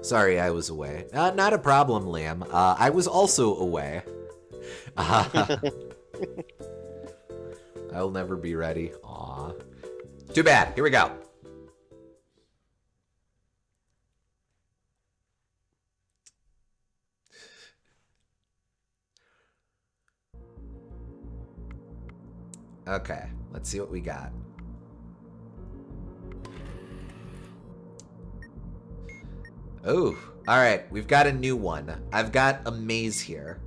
Sorry, I was away. Not a problem, Liam. I was also away. I'll never be ready. Aw. Too bad. Here we go. Okay, let's see what we got. Oh, alright, we've got a new one. I've got a maze here.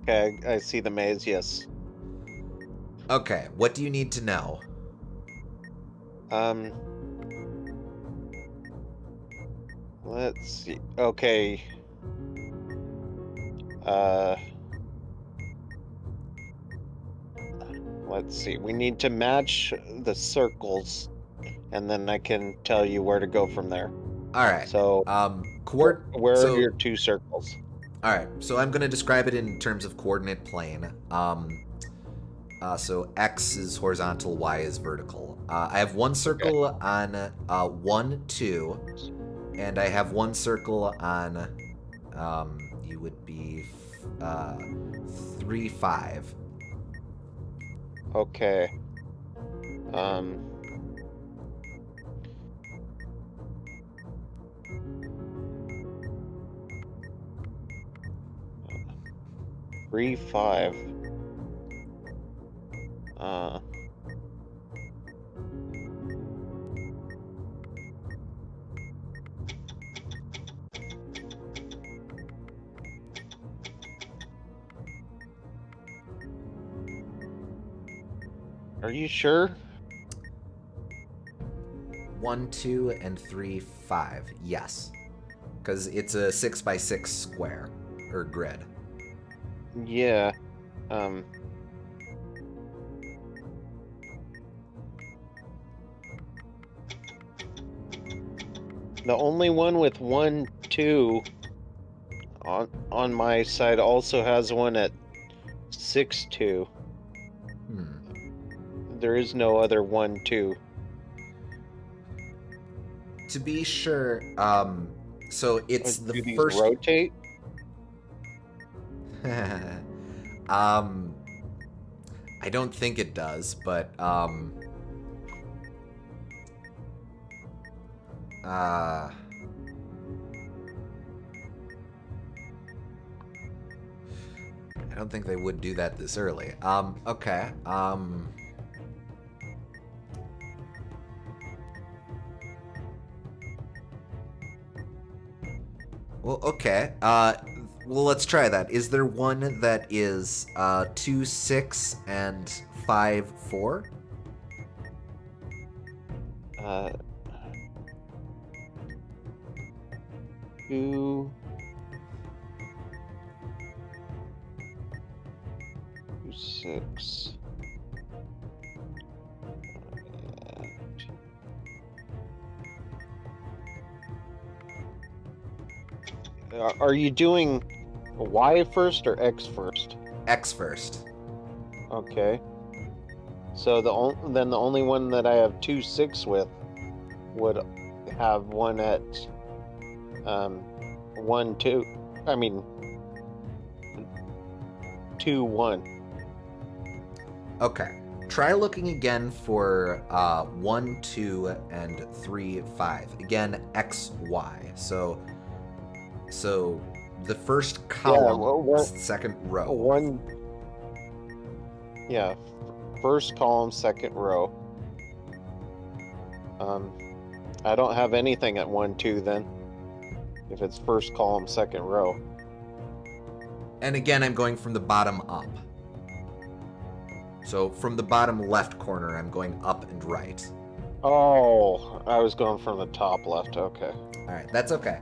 Okay, I see the maze. Yes. Okay, what do you need to know? Let's see. Okay. Let's see. We need to match the circles, and then I can tell you where to go from there. Alright, So, where so, are your two circles? Alright, so I'm gonna describe it in terms of coordinate plane. So X is horizontal, Y is vertical. I have one circle on 1, 2, and I have one circle on, you would be 3, 5. Okay. 3, 5. Are you sure? 1, 2, and 3, 5. Yes. Because it's a 6x6 square, or grid. Yeah. The only one with 1, 2 on my side also has one at 6, 2. There is no other 1, 2. To be sure, so it's Do the these first. rotate? I don't think it does, but I don't think they would do that this early. Okay. Well, okay. Well, let's try that. Is there one that is 2, 6, and 5, 4? 2, 6, Are you doing Y first or X first? X first. Okay. So then the only one that I have 2-6 with would have one at 1 2. I mean 2 1. Okay. Try looking again for 1, 2, and 3, 5. Again, X, Y. So the first column, second row. 1. Yeah, first column, second row. I don't have anything at 1 2 then. If it's first column, second row. And again, I'm going from the bottom up. So from the bottom left corner, I'm going up and right. Oh, I was going from the top left. Okay. All right, that's okay.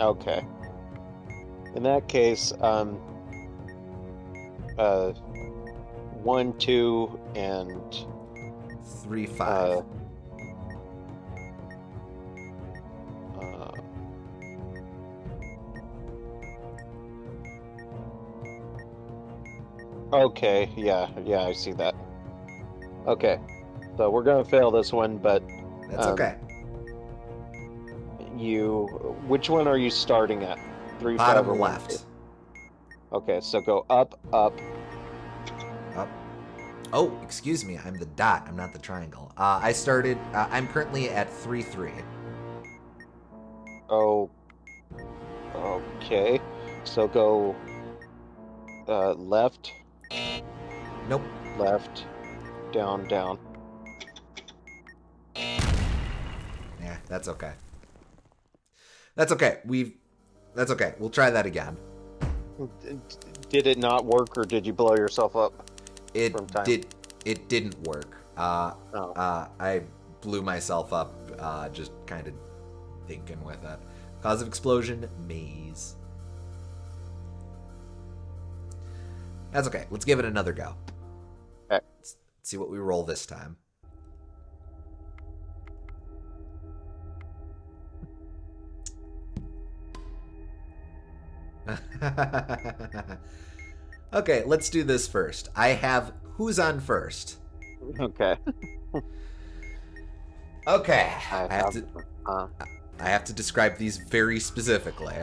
Okay. In that case, 1 2 and 3, 5. Okay, yeah, I see that. Okay, so we're gonna fail this one, but That's okay. which one are you starting at? 3, 5, Bottom or 1, left. 2? Okay, so go up, up. Up. Oh, excuse me. I'm the dot. I'm not the triangle. I started. I'm currently at 3, 3. Oh, okay. So go left, Nope. left, down, down. Yeah, that's okay. That's okay. That's okay. We'll try that again. Did it not work, or did you blow yourself up? It From time. It didn't work. I blew myself up. Just kind of thinking with it. Cause of explosion: maze. That's okay. Let's give it another go. Okay. Let's see what we roll this time. Okay, let's do this first. I have who's on first. Okay. Okay, I have to describe these very specifically.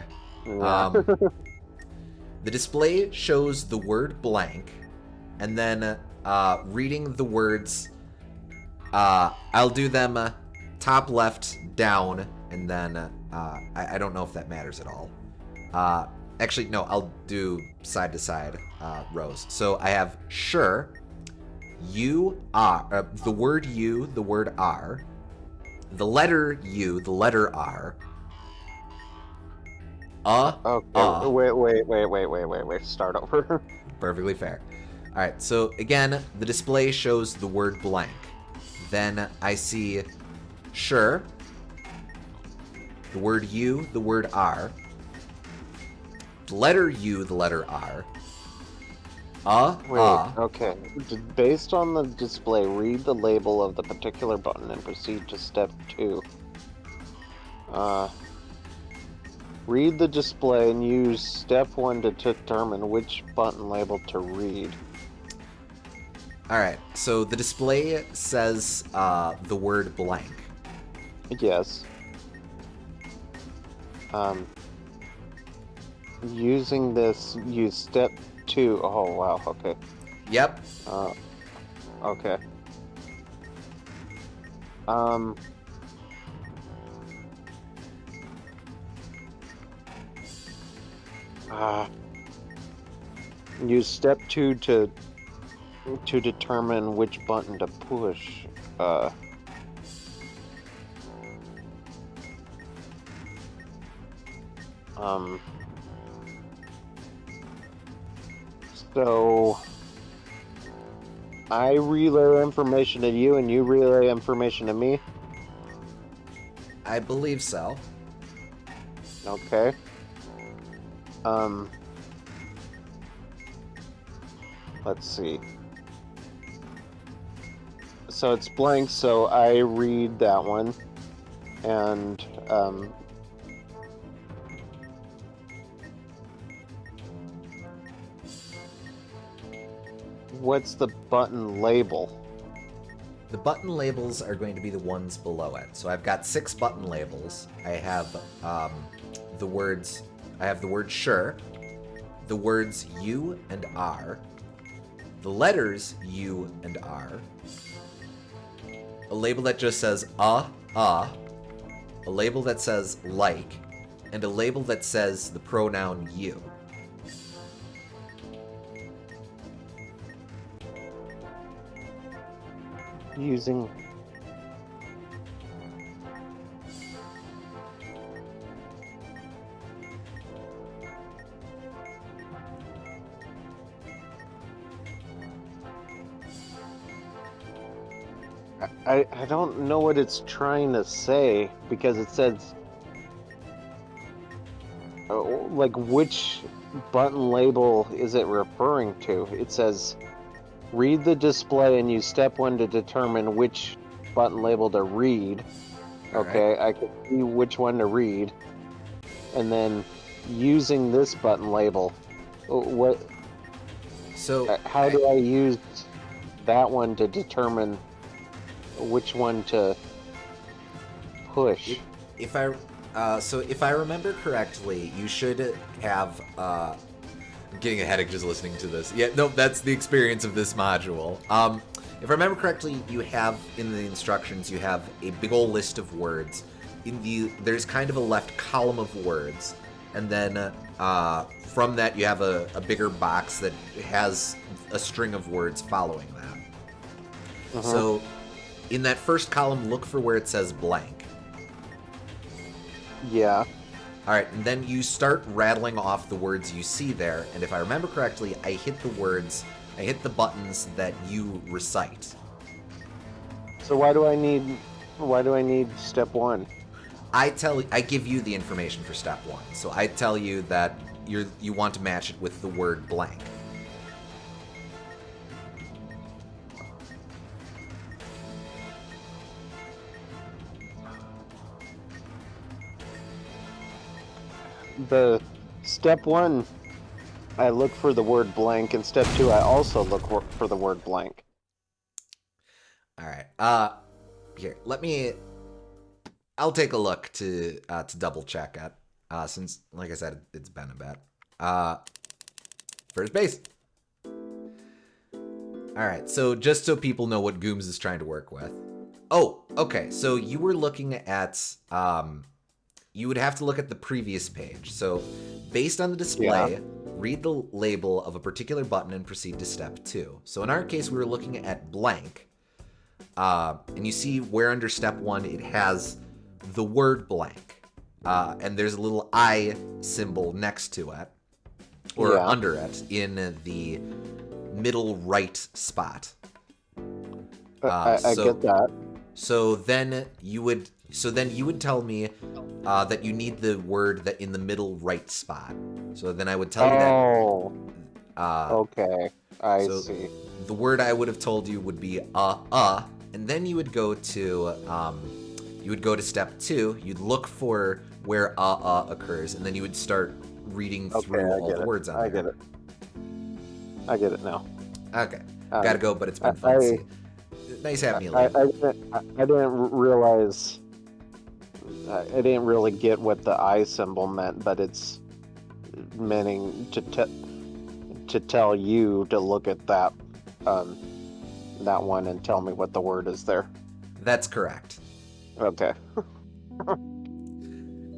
Yeah. The display shows the word blank, and then reading the words. I'll do them top left down, and then I don't know if that matters at all. Actually, no, I'll do side to side rows. So I have sure, you are, the word you, the word are, the letter U, the letter R. Okay. Wait. Start over. Perfectly fair. All right. So again, the display shows the word blank. Then I see sure, the word U, the word R, the letter U, the letter R. Okay. Based on the display, read the label of the particular button and proceed to step 2. Read the display and use step 1 to determine which button label to read. Alright, so the display says the word blank. Yes. Using this, use step 2. Oh, wow, okay. Yep. Okay. Use step 2 to determine which button to push. So I relay information to you and you relay information to me? I believe so. Okay. Let's see. So it's blank, so I read that one. And, what's the button label? The button labels are going to be the ones below it. So I've got 6 button labels. I have the words. I have the word sure, the words U and R, the letters U and R, a label that just says a label that says like, and a label that says the pronoun you. Using... I don't know what it's trying to say, because it says... like, which button label is it referring to? It says, read the display and use step 1 to determine which button label to read. Okay, Right. I can see which one to read. And then, using this button label, what? So How do I use that one to determine which one to push? if I remember correctly, you should have. I'm getting a headache just listening to this. Yeah, no, that's the experience of this module. If I remember correctly, you have in the instructions you have a big old list of words. There's kind of a left column of words, and then from that you have a bigger box that has a string of words following that. So in that first column, look for where it says blank. Yeah. All right, and then you start rattling off the words you see there, and if I remember correctly, I hit the buttons that you recite. So why do I need step 1? I give you the information for step 1. So I tell you that you want to match it with the word blank. The step 1, I look for the word blank, and step 2, I also look for the word blank. All right. Here, I'll take a look to double check it. Since, like I said, it's been a bit. First base. All right. So just so people know what Gooms is trying to work with. Oh, okay. So you were looking at you would have to look at the previous page. So based on the display, read the label of a particular button and proceed to step 2. So in our case, we were looking at blank. And you see where under step 1 it has the word blank. And there's a little I symbol next to it, or under it, in the middle right spot. I get that. So then you would tell me that you need the word that in the middle right spot. So then I would tell you that. Okay, I see. The word I would have told you would be and then you would go to step 2. You'd look for where occurs, and then you would start reading through all the words on there. I get it now. Okay, gotta go, but it's been fun. Nice having you, Liam. I didn't realize. I didn't really get what the I symbol meant, but it's meaning to tell you to look at that that one and tell me what the word is there. That's correct. Okay.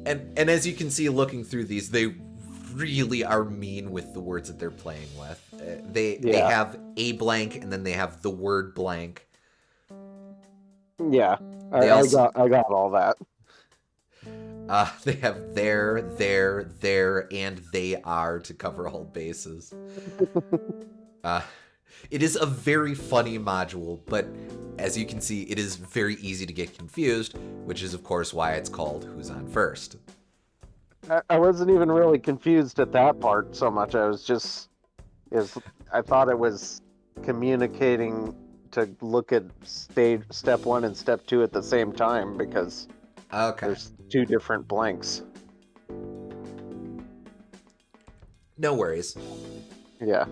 And as you can see, looking through these, they really are mean with the words that they're playing with. They have a blank, and then they have the word blank. Yeah, I got all that. They have there, and they are to cover all bases. It is a very funny module, but as you can see, it is very easy to get confused, which is, of course, why it's called Who's On First. I wasn't even really confused at that part so much. I thought it was communicating to look at step 1 and step 2 at the same time, because there's 2 different blanks. No worries. Yeah.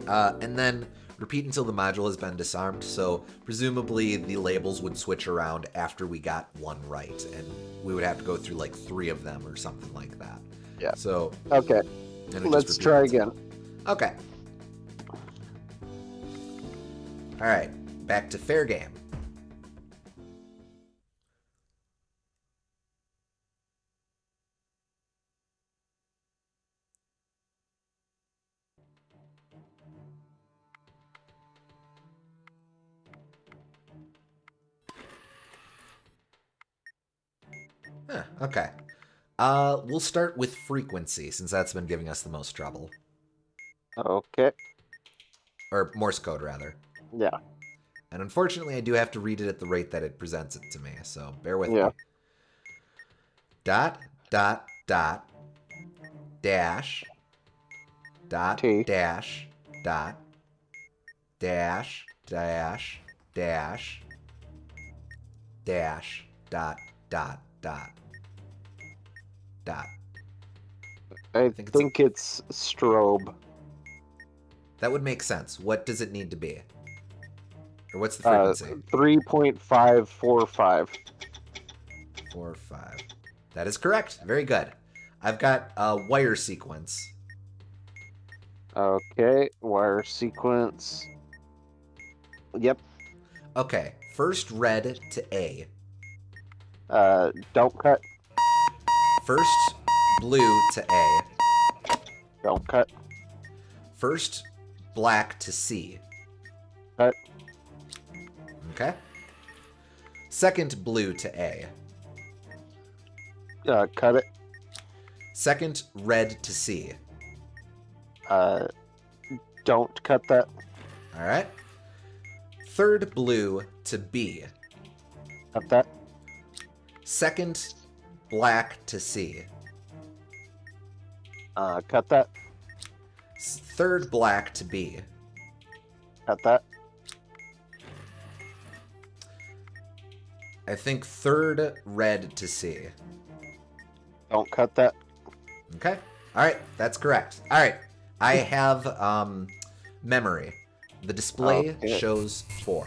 And then Repeat until the module has been disarmed, so presumably the labels would switch around after we got one right, and we would have to go through like 3 of them or something like that. Yeah. So, Okay. Let's try again. Okay. Alright, back to fair game. Huh, okay. We'll start with frequency, since that's been giving us the most trouble. Okay. Or Morse code, rather. Yeah. And unfortunately, I do have to read it at the rate that it presents it to me, so bear with Yeah. me. Dot, dot, dot, dash, dot, T. dash, dot, dash, dash, dash, dash, dot, dot, dot, dot. I think think it's strobe. That would make sense. What does it need to be? Or what's the frequency? 3.545. 4, 5. That is correct. Very good. I've got a wire sequence. Okay, wire sequence. Yep. Okay, first red to A. Don't cut. First blue to A. Don't cut. First black to C. Cut. Okay. Second blue to A. Cut it. Second red to C. Don't cut that. All right. Third blue to B. Cut that. Second black to C. Cut that. Third black to B. Cut that. I think third red to C. Don't cut that. Okay. All right. That's correct. All right. I have memory. The display Okay. shows 4.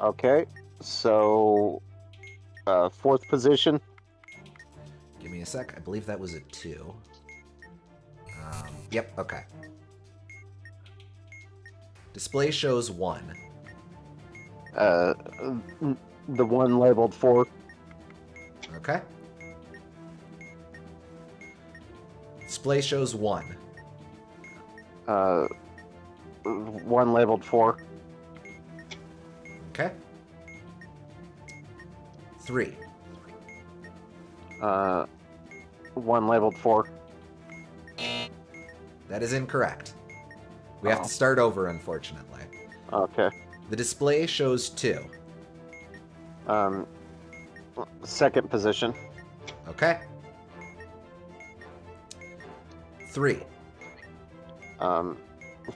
Okay. So, fourth position. Give me a sec. I believe that was a 2. Yep. Okay. Display shows 1. The one labeled 4. Okay. Display shows 1. One labeled 4. Okay. 3. One labeled 4. That is incorrect. We have Oh. to start over, unfortunately. Okay. The display shows 2. Second position. Okay. 3.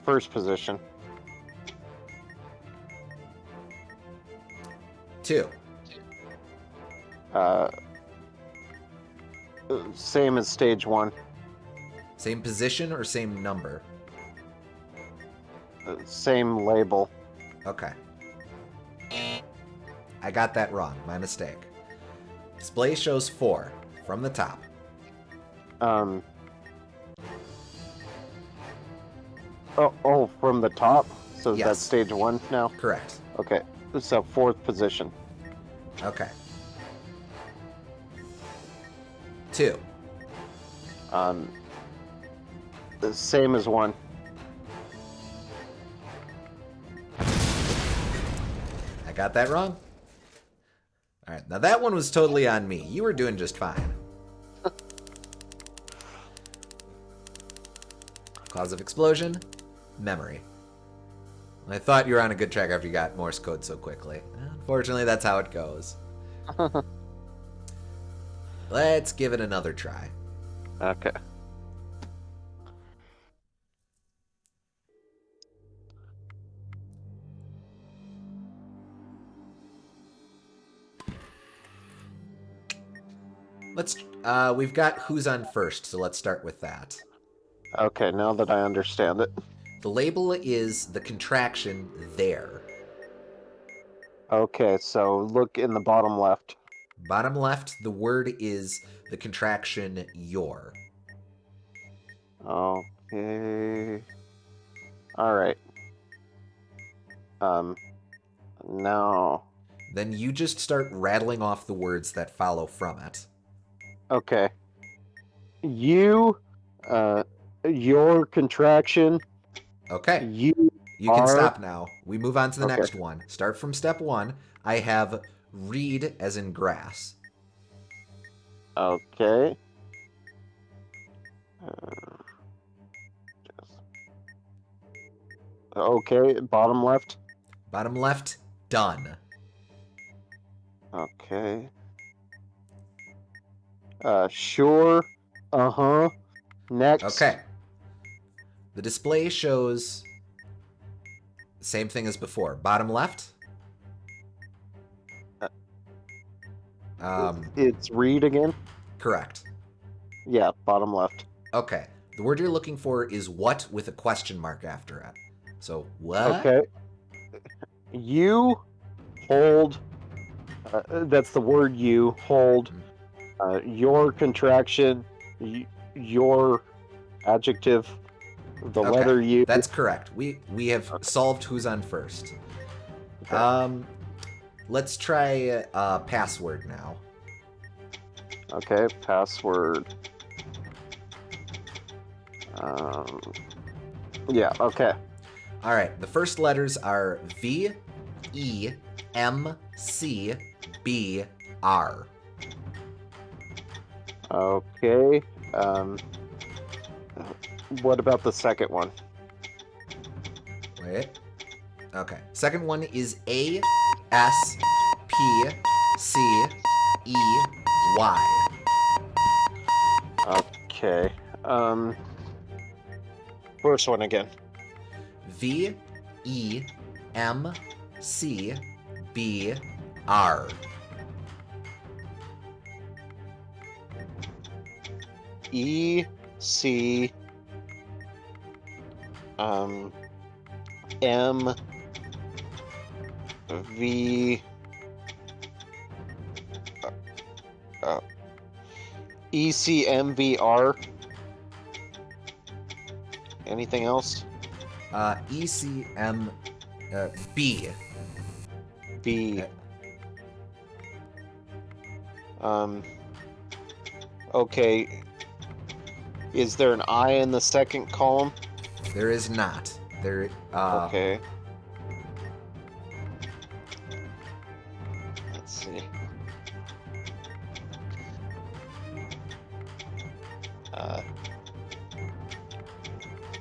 First position. 2. Same as stage 1. Same position or same number? Same label. Okay. I got that wrong. My mistake. Display shows 4 from the top. Oh, from the top? So Yes. that's stage 1 now? Correct. Okay. So fourth position. Okay. 2. The same as 1. I got that wrong? Alright, now that one was totally on me. You were doing just fine. Cause of explosion? Memory. I thought you were on a good track after you got Morse code so quickly. Unfortunately, that's how it goes. Let's give it another try. Okay. We've got who's on first, so let's start with that. Okay, now that I understand it. The label is the contraction there. Okay, so look in the bottom left. Bottom left, the word is the contraction your. Okay. All right. Now. Then you just start rattling off the words that follow from it. Okay. You, your contraction. Okay. You You can are. stop now. We move on to the Okay. next one. Start from step 1. I have reed as in grass. Okay. Okay, bottom left. Bottom left, done. Okay. Sure. Uh-huh. Next. Okay. The display shows the same thing as before. Bottom left. It's read again? Correct. Yeah, bottom left. Okay. The word you're looking for is what with a question mark after it. So, what? Okay. You hold. That's the word you hold. Your contraction. Your adjective. The Okay. letter U. That's correct. We have solved who's on first. Okay. Let's try password now. Okay, password. Yeah, okay. All right. The first letters are V, E, M, C, B, R. Okay. What about the second one? Wait. Okay. Second one is A, S, P, C, E, Y. Okay. First one again. V, E, M, C, B, R. E C M V E C M V R. Anything else? E, C, M, B. B. Okay. Is there an I in the second column? There is not. There. Okay. Let's see.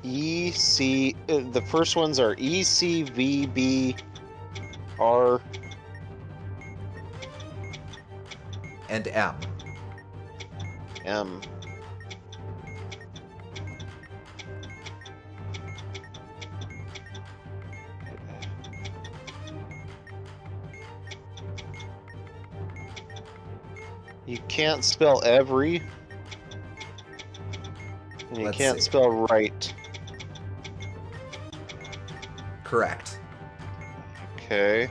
E C. The first ones are E C V B R And M. M. You can't spell every. And you Let's can't see. spell right. Correct. Okay.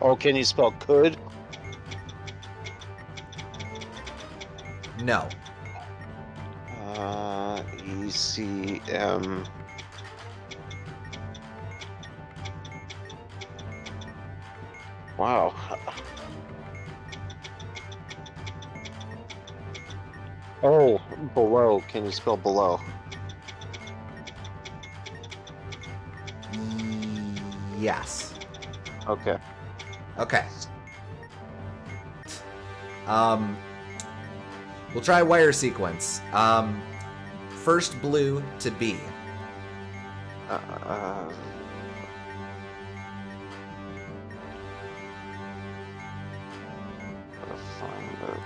Oh, can you spell could? No. E C M. Wow. Oh, below. Can you spell below? Yes. Okay. Okay. We'll try wire sequence. First blue to B. Gotta find it.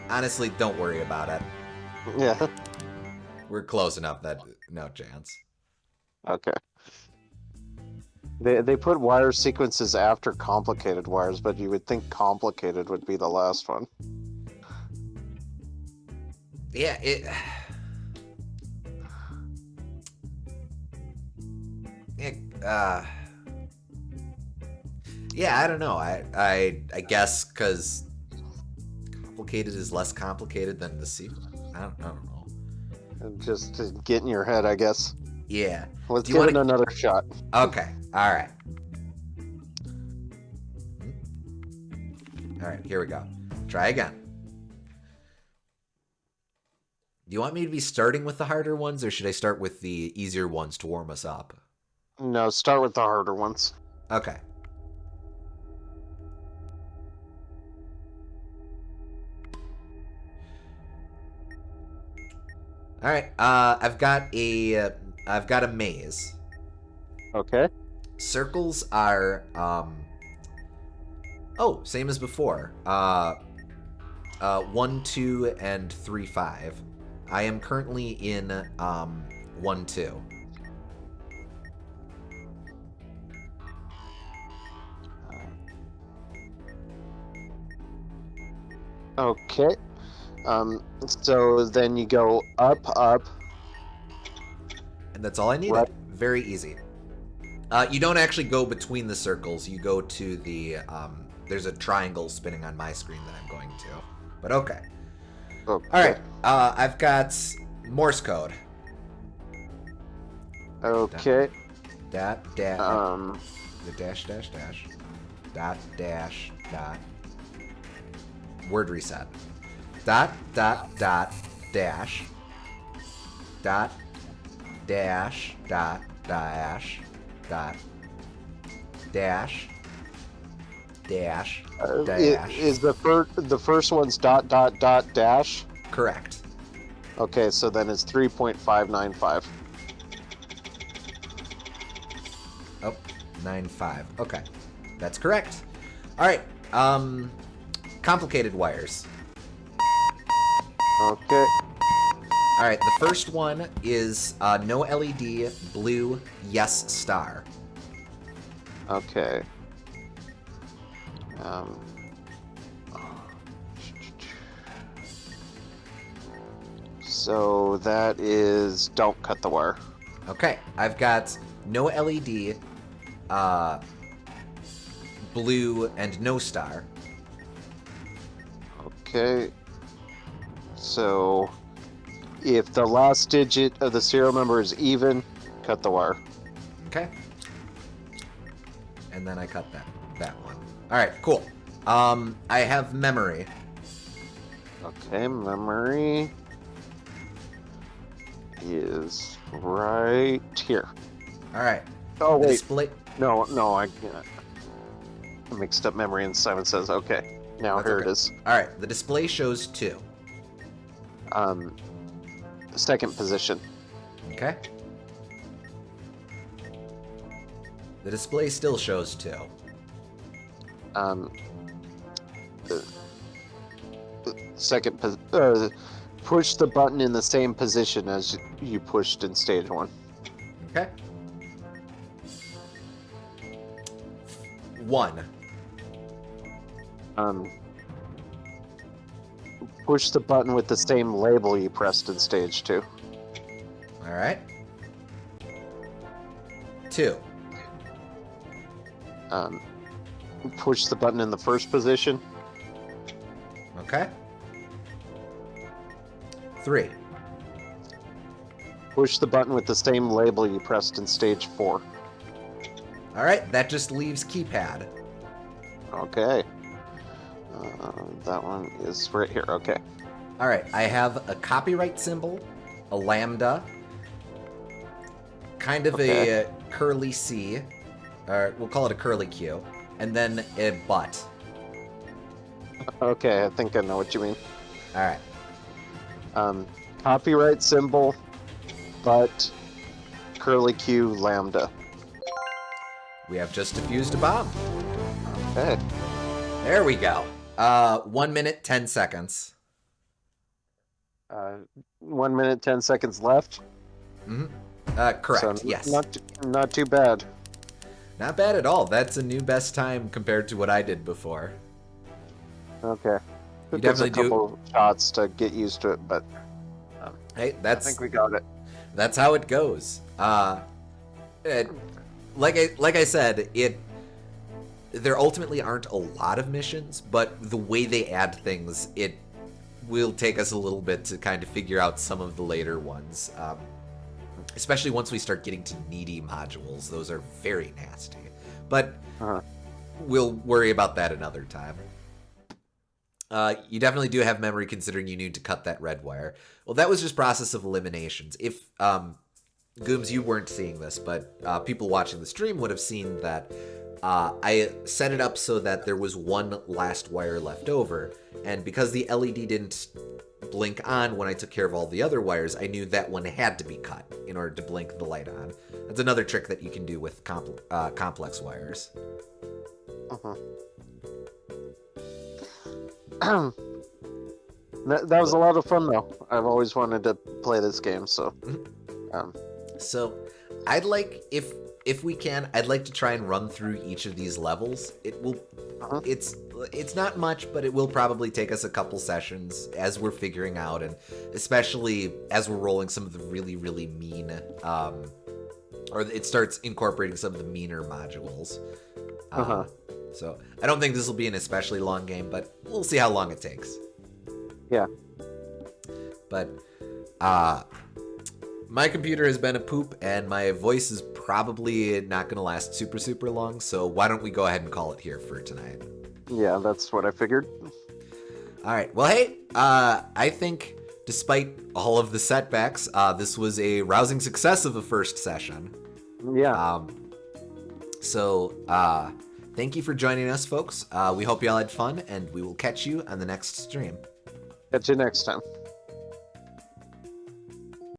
Honestly, don't worry about it. Yeah. We're close enough that no chance. Okay. They put wire sequences after complicated wires, but you would think complicated would be the last one. Yeah, it. Yeah, yeah, I don't know. I guess because complicated is less complicated than the sequel. I don't know. And just to get in your head, I guess. Yeah. Let's Do you give want it another shot. Okay. All right. All right. Here we go. Try again. Do you want me to be starting with the harder ones, or should I start with the easier ones to warm us up? No, start with the harder ones. Okay. All right. I've got a maze. Okay. Circles are oh, same as before. 1, 2, and 3, 5. I am currently in 1, 2. Okay. So then you go up, up. And that's all I needed. Right. Very easy. You don't actually go between the circles. You go to the there's a triangle spinning on my screen that I'm going to. But okay. Okay. All right. I've got Morse code. Okay. Dot dash. The dash dash dash. Dot dash dot. Word reset. Dot dot dot dash. Dot dash dot dash dot dash dash dash. Is the first one's dot dot dot dash? Correct. Okay, so then it's 3.595. Oh, 9.5. Okay. That's correct. All right. Complicated wires. Okay. All right, the first one is no LED, blue, yes, star. Okay. So that is don't cut the wire. Okay, I've got no LED, blue, and no star. Okay. So if the last digit of the serial number is even, cut the wire. Okay. And then I cut that one. All right, cool. I have memory. Okay, memory is right here. All right. Oh The wait, display. no, I mixed up memory and Simon Says. Okay, now That's here okay. it is. All right, the display shows 2. Second position. Okay. The display still shows 2. Second, push the button in the same position as you pushed in stage 1. Okay. 1. Push the button with the same label you pressed in stage 2. All right. 2. Push the button in the first position. Okay. 3. Push the button with the same label you pressed in stage 4. All right, that just leaves keypad. Okay. That one is right here. Okay. All right, I have a copyright symbol, a lambda, kind of a curly C, or we'll call it a curly Q, and then a but. Okay, I think I know what you mean. All right. Copyright symbol, but curly Q lambda. We have just defused a bomb. Okay. There we go. 1 minute, 10 seconds. 1 minute, 10 seconds left. Mm-hmm. Correct, So yes. Not too bad. Not bad at all. That's a new best time compared to what I did before. Okay. You Took us definitely a couple shots to get used to it, but Hey, I think we got it. that's how it goes. Like I said, there ultimately aren't a lot of missions, but the way they add things, it will take us a little bit to kind of figure out some of the later ones. Especially once we start getting to needy modules. Those are very nasty. But we'll worry about that another time. You definitely do have memory considering you need to cut that red wire. Well, that was just process of eliminations. If, Gooms, you weren't seeing this, but people watching the stream would have seen that I set it up so that there was one last wire left over. And because the LED didn't blink on when I took care of all the other wires, I knew that one had to be cut in order to blink the light on. That's another trick that you can do with complex wires. That was a lot of fun, though. I've always wanted to play this game, so. So, I'd like, if we can, I'd like to try and run through each of these levels. It will, it's not much, but it will probably take us a couple sessions as we're figuring out, and especially as we're rolling some of the really, really mean, or it starts incorporating some of the meaner modules. So I don't think this will be an especially long game, but we'll see how long it takes. Yeah. But my computer has been a poop, and my voice is probably not going to last super, super long, so why don't we go ahead and call it here for tonight? Yeah, that's what I figured. All right. Well, hey, I think despite all of the setbacks, this was a rousing success of a first session. Yeah. So, thank you for joining us, folks. We hope you all had fun, and we will catch you on the next stream. Catch you next time.